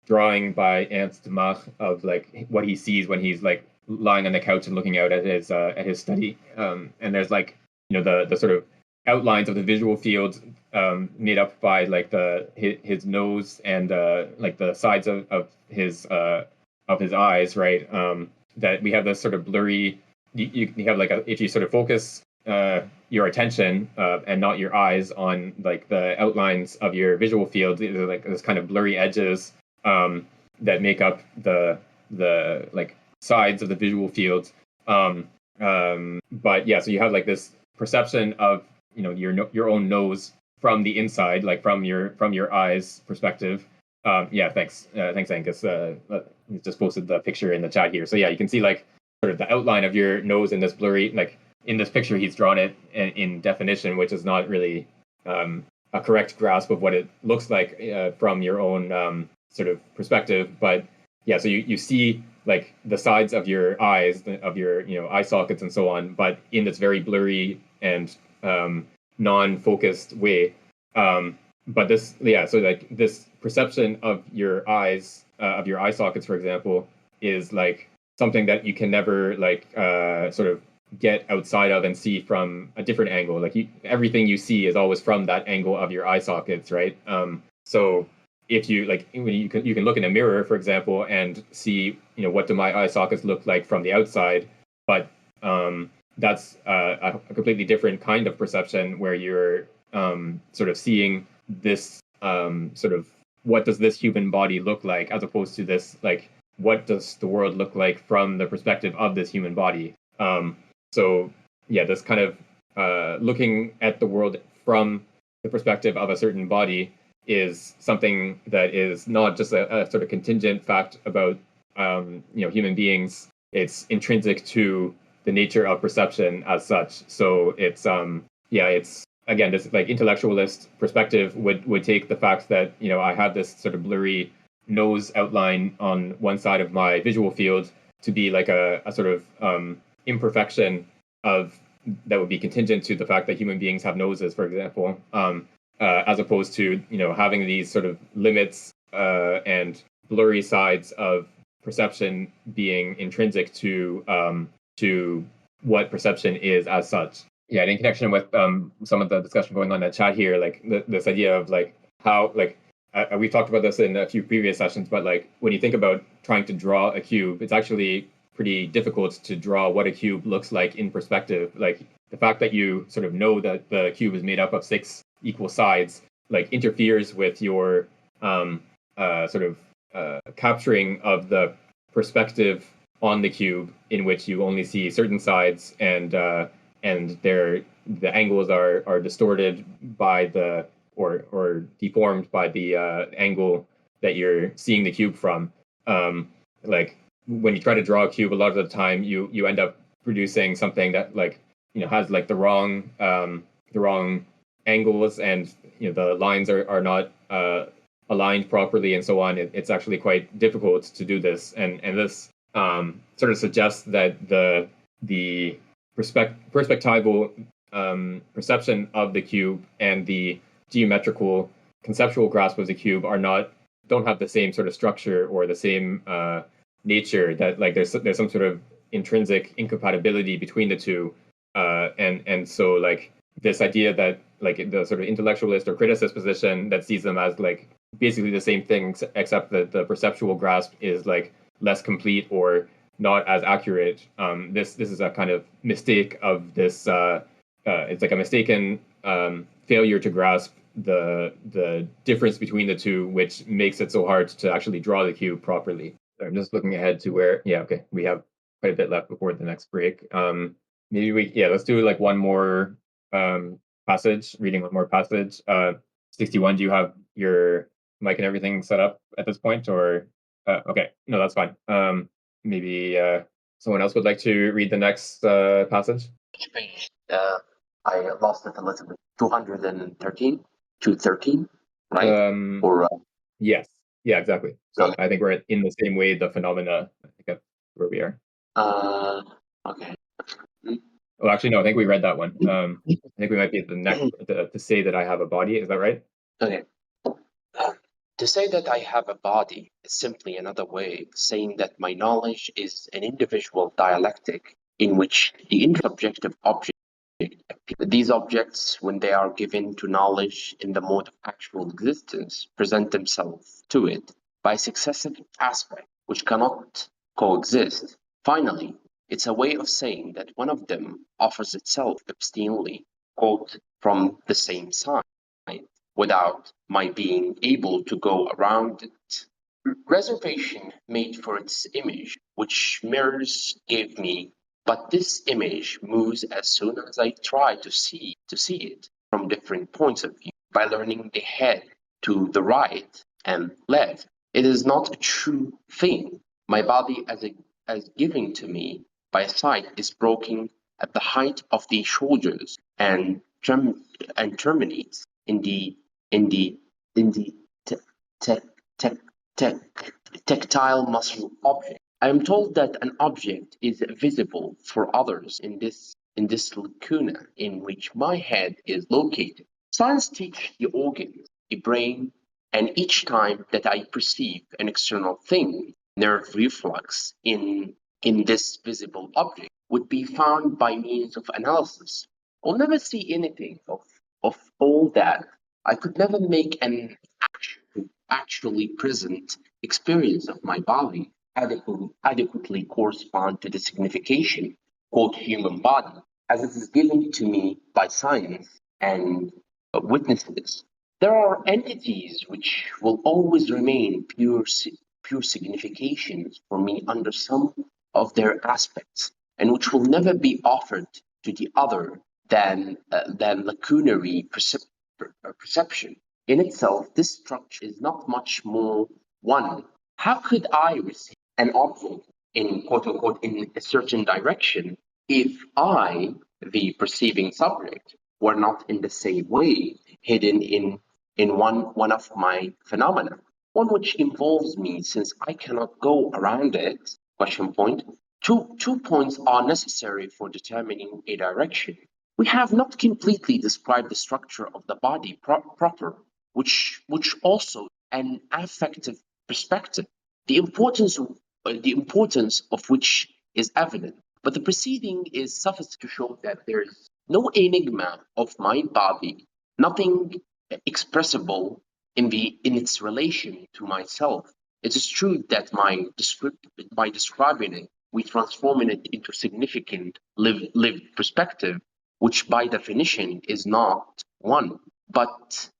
drawing by Ernst Mach of like what he sees when he's like lying on the couch and looking out at his study. And there's like the sort of outlines of the visual field made up by like his nose and like the sides of his eyes, right? That we have this sort of blurry. You have like if you sort of focus your attention and not your eyes on like the outlines of your visual field, there's like this kind of blurry edges that make up the like sides of the visual field. But yeah, so you have like this perception of your own nose from the inside, like from your eyes perspective. Thanks Angus. He just posted the picture in the chat here. So yeah, you can see like sort of the outline of your nose in this blurry, like in this picture he's drawn it in definition, which is not really a correct grasp of what it looks like from your own sort of perspective. But yeah, so you see like the sides of your eyes, of your eye sockets and so on, but in this very blurry and non-focused way. But this, so like this perception of your eyes, of your eye sockets, for example, is like something that you can never like sort of get outside of and see from a different angle. Like everything you see is always from that angle of your eye sockets, right? So if you like, when you can look in a mirror, for example, and see, what do my eye sockets look like from the outside, but that's a completely different kind of perception where you're sort of seeing this sort of what does this human body look like, as opposed to this like what does the world look like from the perspective of this human body. So yeah, this kind of looking at the world from the perspective of a certain body is something that is not just a sort of contingent fact about human beings. It's intrinsic to the nature of perception as such. So it's it's again this like intellectualist perspective would take the fact that I have this sort of blurry nose outline on one side of my visual field to be like a sort of imperfection of that would be contingent to the fact that human beings have noses, for example, as opposed to having these sort of limits and blurry sides of perception being intrinsic to what perception is as such. Yeah, and in connection with some of the discussion going on in the chat here, like this idea of like how like we've talked about this in a few previous sessions, but like when you think about trying to draw a cube, it's actually pretty difficult to draw what a cube looks like in perspective. Like the fact that you sort of know that the cube is made up of 6 equal sides, like interferes with your sort of capturing of the perspective on the cube, in which you only see certain sides, and the angles are distorted by the or deformed by the angle that you're seeing the cube from. Like when you try to draw a cube, a lot of the time you end up producing something that like has like the wrong angles, and the lines are not aligned properly, and so on. It's actually quite difficult to do this, and this sort of suggests that the perspectival perception of the cube and the geometrical conceptual grasp of the cube don't have the same sort of structure or the same nature, that like there's some sort of intrinsic incompatibility between the two, and so like this idea that like the sort of intellectualist or criticist position that sees them as like basically the same thing, except that the perceptual grasp is like less complete or not as accurate. This is a kind of mistake of this. It's like a mistaken failure to grasp the difference between the two, which makes it so hard to actually draw the cube properly. So I'm just looking ahead to where we have quite a bit left before the next break. Maybe let's do like one more passage, reading one more passage. 61. Do you have your mic and everything set up at this point, or okay, no, that's fine. Maybe someone else would like to read the next passage. Which page? I lost it a little bit. 213, 213, right? Or yes, yeah, exactly. So okay. I think we're in the same way. The phenomena. I think that's where we are. Okay. Oh, actually, no. I think we read that one. I think we might be at the next to say that I have a body. Is that right? Okay. To say that I have a body is simply another way of saying that my knowledge is an individual dialectic in which the intersubjective object appears. These objects, when they are given to knowledge in the mode of actual existence, present themselves to it by successive aspects which cannot coexist. Finally, it's a way of saying that one of them offers itself obstinately, quote, from the same side, without my being able to go around it. Reservation made for its image, which mirrors gave me, but this image moves as soon as I try to see it from different points of view. By learning the head to the right and left, it is not a true thing. My body as given to me by sight is broken at the height of the shoulders and terminates in the tactile muscle object. I am told that an object is visible for others in this lacuna in which my head is located. Science teaches the organs, the brain, and each time that I perceive an external thing, nerve reflex in this visible object, would be found by means of analysis. I'll never see anything of all that. I could never make an actually present experience of my body adequately correspond to the signification, quote, human body, as it is given to me by science and witnesses. There are entities which will always remain pure significations for me under some of their aspects, and which will never be offered to the other than lacunary perception. In itself, this structure is not much more one. How could I receive an object in quote unquote in a certain direction if I, the perceiving subject, were not in the same way hidden in one of my phenomena? One which involves me since I cannot go around it. Question point. Two points are necessary for determining a direction. We have not completely described the structure of the body proper, which also an affective perspective, the importance of which is evident. But the preceding is sufficient to show that there is no enigma of my body, nothing expressible in its relation to myself. It is true that by describing it, we transform it into significant lived perspective, which by definition is not one. But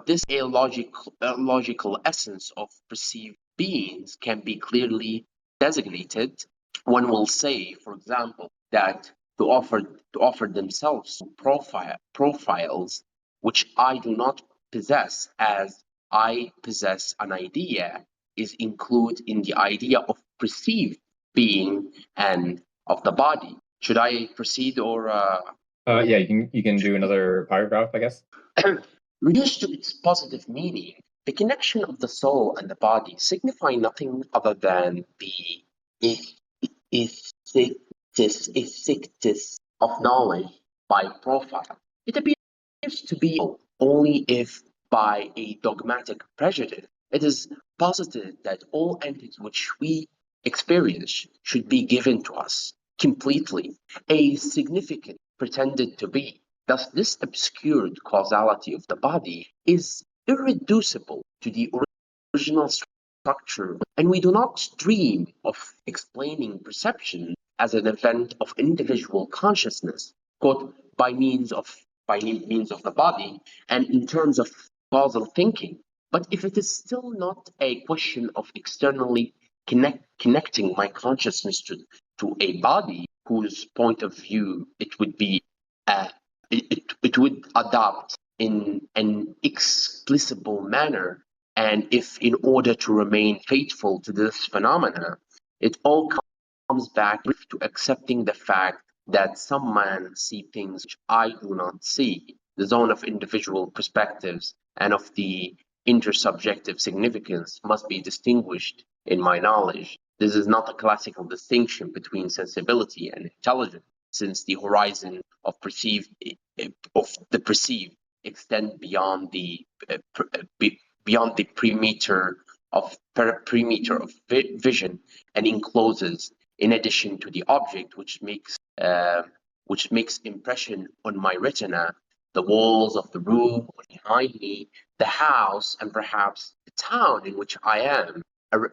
this logical essence of perceived beings can be clearly designated. One will say, for example, that to offer themselves profiles which I do not possess, as I possess an idea, is included in the idea of perceived being and of the body. Should I proceed or? Yeah, you can do another paragraph, I guess. Reduced to its positive meaning, the connection of the soul and the body signify nothing other than the effectus of knowledge by profile. It appears to be only if by a dogmatic prejudice it is posited that all entities which we experience should be given to us completely, a significant pretended to be. Thus, this obscured causality of the body is irreducible to the original structure, and we do not dream of explaining perception as an event of individual consciousness, quote, by means of the body, and in terms of causal thinking. But if it is still not a question of externally connecting my consciousness to a body whose point of view it would be uh, it would adopt in an explicable manner, and if in order to remain faithful to this phenomena, it all comes back to accepting the fact that some men see things which I do not see, the zone of individual perspectives and of the intersubjective significance must be distinguished in my knowledge. This is not a classical distinction between sensibility and intelligence, since the horizon of the perceived extend beyond the perimeter of vision, and encloses, in addition to the object which makes impression on my retina, the walls of the room behind me, the house, and perhaps the town in which I am,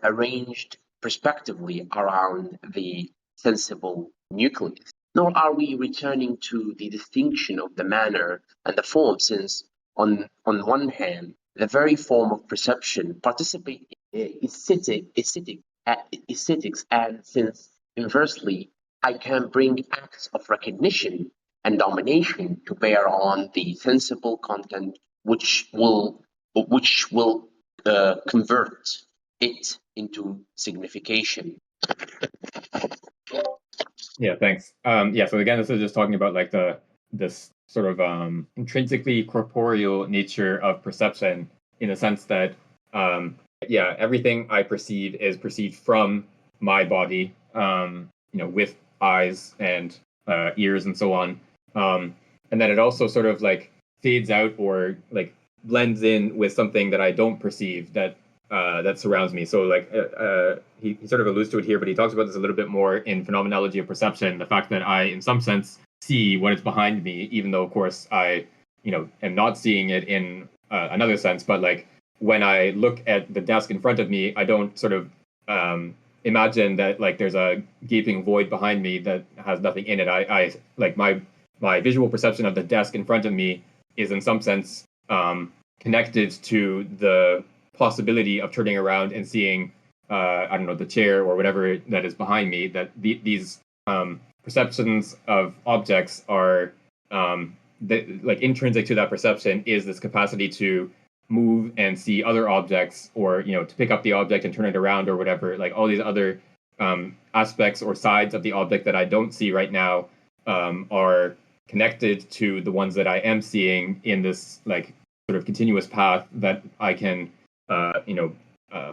arranged prospectively around the sensible nucleus. Nor are we returning to the distinction of the manner and the form, since on one hand, the very form of perception participate in aesthetics, and since inversely, I can bring acts of recognition and domination to bear on the sensible content, which will convert it into signification. Yeah, thanks. Yeah, so again, this is just talking about like this sort of intrinsically corporeal nature of perception, in the sense that yeah, everything I perceive is perceived from my body, with eyes and ears and so on, and then it also sort of like fades out or like blends in with something that I don't perceive, that that surrounds me. So like he sort of alludes to it here, but he talks about this a little bit more in Phenomenology of Perception, the fact that I, in some sense, see what is behind me, even though, of course, I, am not seeing it in another sense. But like when I look at the desk in front of me, I don't sort of imagine that like there's a gaping void behind me that has nothing in it. I like my visual perception of the desk in front of me is in some sense connected to the possibility of turning around and seeing I don't know, the chair or whatever that is behind me. That these perceptions of objects are like intrinsic to that perception is this capacity to move and see other objects, or to pick up the object and turn it around or whatever. Like all these other aspects or sides of the object that I don't see right now are connected to the ones that I am seeing in this like sort of continuous path that I can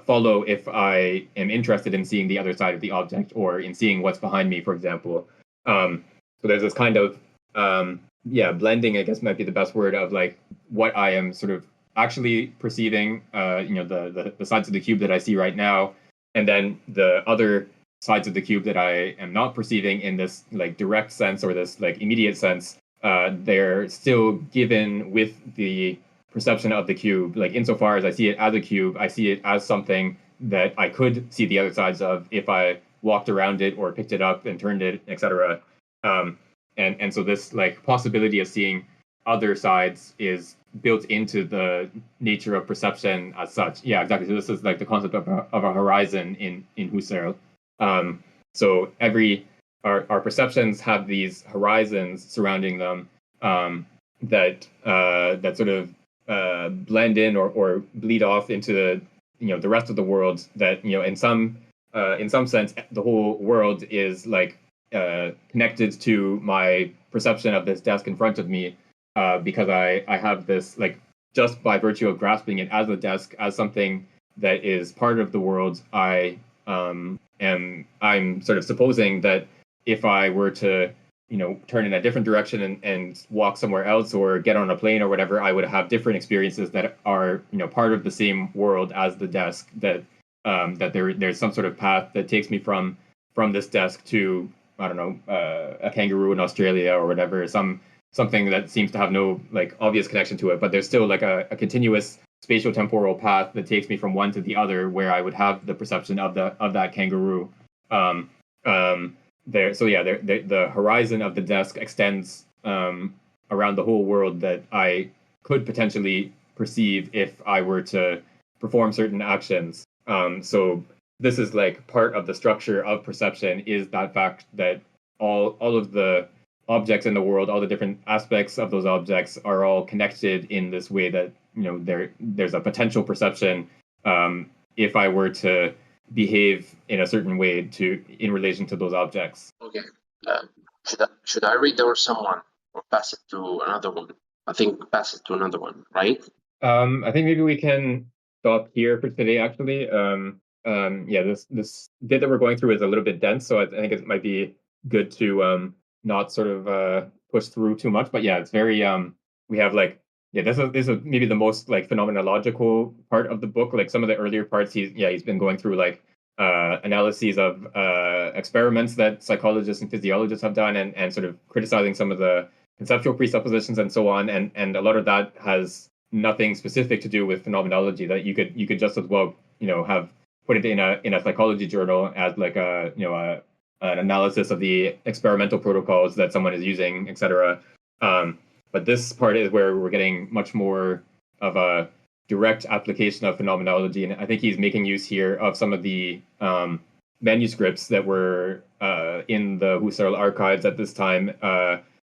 follow if I am interested in seeing the other side of the object or in seeing what's behind me, for example. So there's this kind of blending, I guess might be the best word, of like what I am sort of actually perceiving, the sides of the cube that I see right now, and then the other sides of the cube that I am not perceiving in this like direct sense or this like immediate sense. They're still given with the perception of the cube. Like insofar as I see it as a cube, I see it as something that I could see the other sides of if I walked around it or picked it up and turned it, etc. And so this like possibility of seeing other sides is built into the nature of perception as such. Yeah, exactly. So this is like the concept of a horizon in Husserl. So our perceptions have these horizons surrounding them that sort of blend in or bleed off into the rest of the world. That in some sense the whole world is like connected to my perception of this desk in front of me, because I have this, like, just by virtue of grasping it as a desk, as something that is part of the world. I'm sort of supposing that if I were to turn in a different direction and walk somewhere else or get on a plane or whatever, I would have different experiences that are part of the same world as the desk. That there's some sort of path that takes me from this desk to, I don't know, a kangaroo in Australia or whatever, something that seems to have no like obvious connection to it, but there's still like a continuous spatial-temporal path that takes me from one to the other, where I would have the perception of that kangaroo. The horizon of the desk extends around the whole world that I could potentially perceive if I were to perform certain actions. So this is like part of the structure of perception, is that fact that all of the objects in the world, all the different aspects of those objects are all connected in this way that there's a potential perception if I were to behave in a certain way in relation to those objects. Okay. Should I read or someone, or pass it to another one? I think pass it to another one, right? I think maybe we can stop here for today, actually. This bit that we're going through is a little bit dense, so I think it might be good to not sort of push through too much. But yeah, it's very we have like this is maybe the most like phenomenological part of the book. Like some of the earlier parts, he's been going through like analyses of experiments that psychologists and physiologists have done, and sort of criticizing some of the conceptual presuppositions and so on. And a lot of that has nothing specific to do with phenomenology. That you could just as well have put it in a psychology journal as like an analysis of the experimental protocols that someone is using, etc. But this part is where we're getting much more of a direct application of phenomenology, and I think he's making use here of some of the manuscripts that were in the Husserl archives at this time,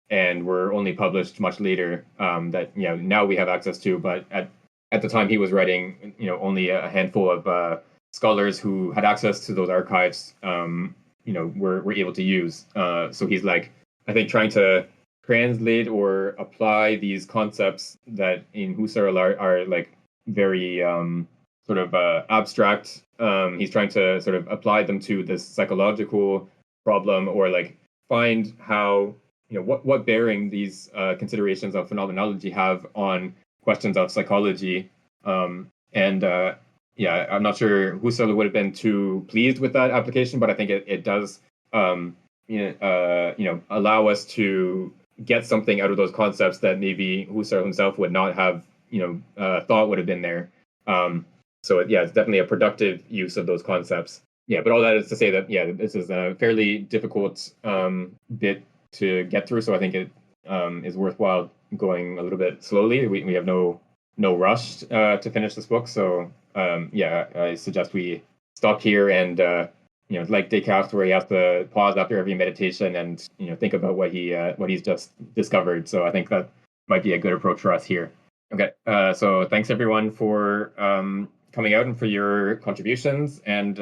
and were only published much later. That now we have access to, but at the time he was writing, only a handful of scholars who had access to those archives, were able to use. So he's like, I think, trying to translate or apply these concepts that in Husserl are like very sort of abstract. He's trying to sort of apply them to this psychological problem, or like find how what bearing these considerations of phenomenology have on questions of psychology. And yeah, I'm not sure Husserl would have been too pleased with that application, but I think it does allow us to get something out of those concepts that maybe Husserl himself would not have thought would have been there. So it's definitely a productive use of those concepts. Yeah, but all that is to say that this is a fairly difficult bit to get through. So I think it is worthwhile going a little bit slowly. We have no rush to finish this book. So I suggest we stop here and like Descartes, where he has to pause after every meditation and think about what he's just discovered. So I think that might be a good approach for us here. Okay, so thanks everyone for coming out and for your contributions, and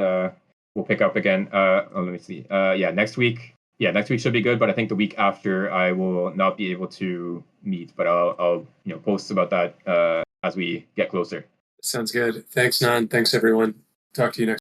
we'll pick up again. Let me see. Next week. Yeah, next week should be good, but I think the week after I will not be able to meet. But I'll post about that as we get closer. Sounds good. Thanks, Nan. Thanks, everyone. Talk to you next.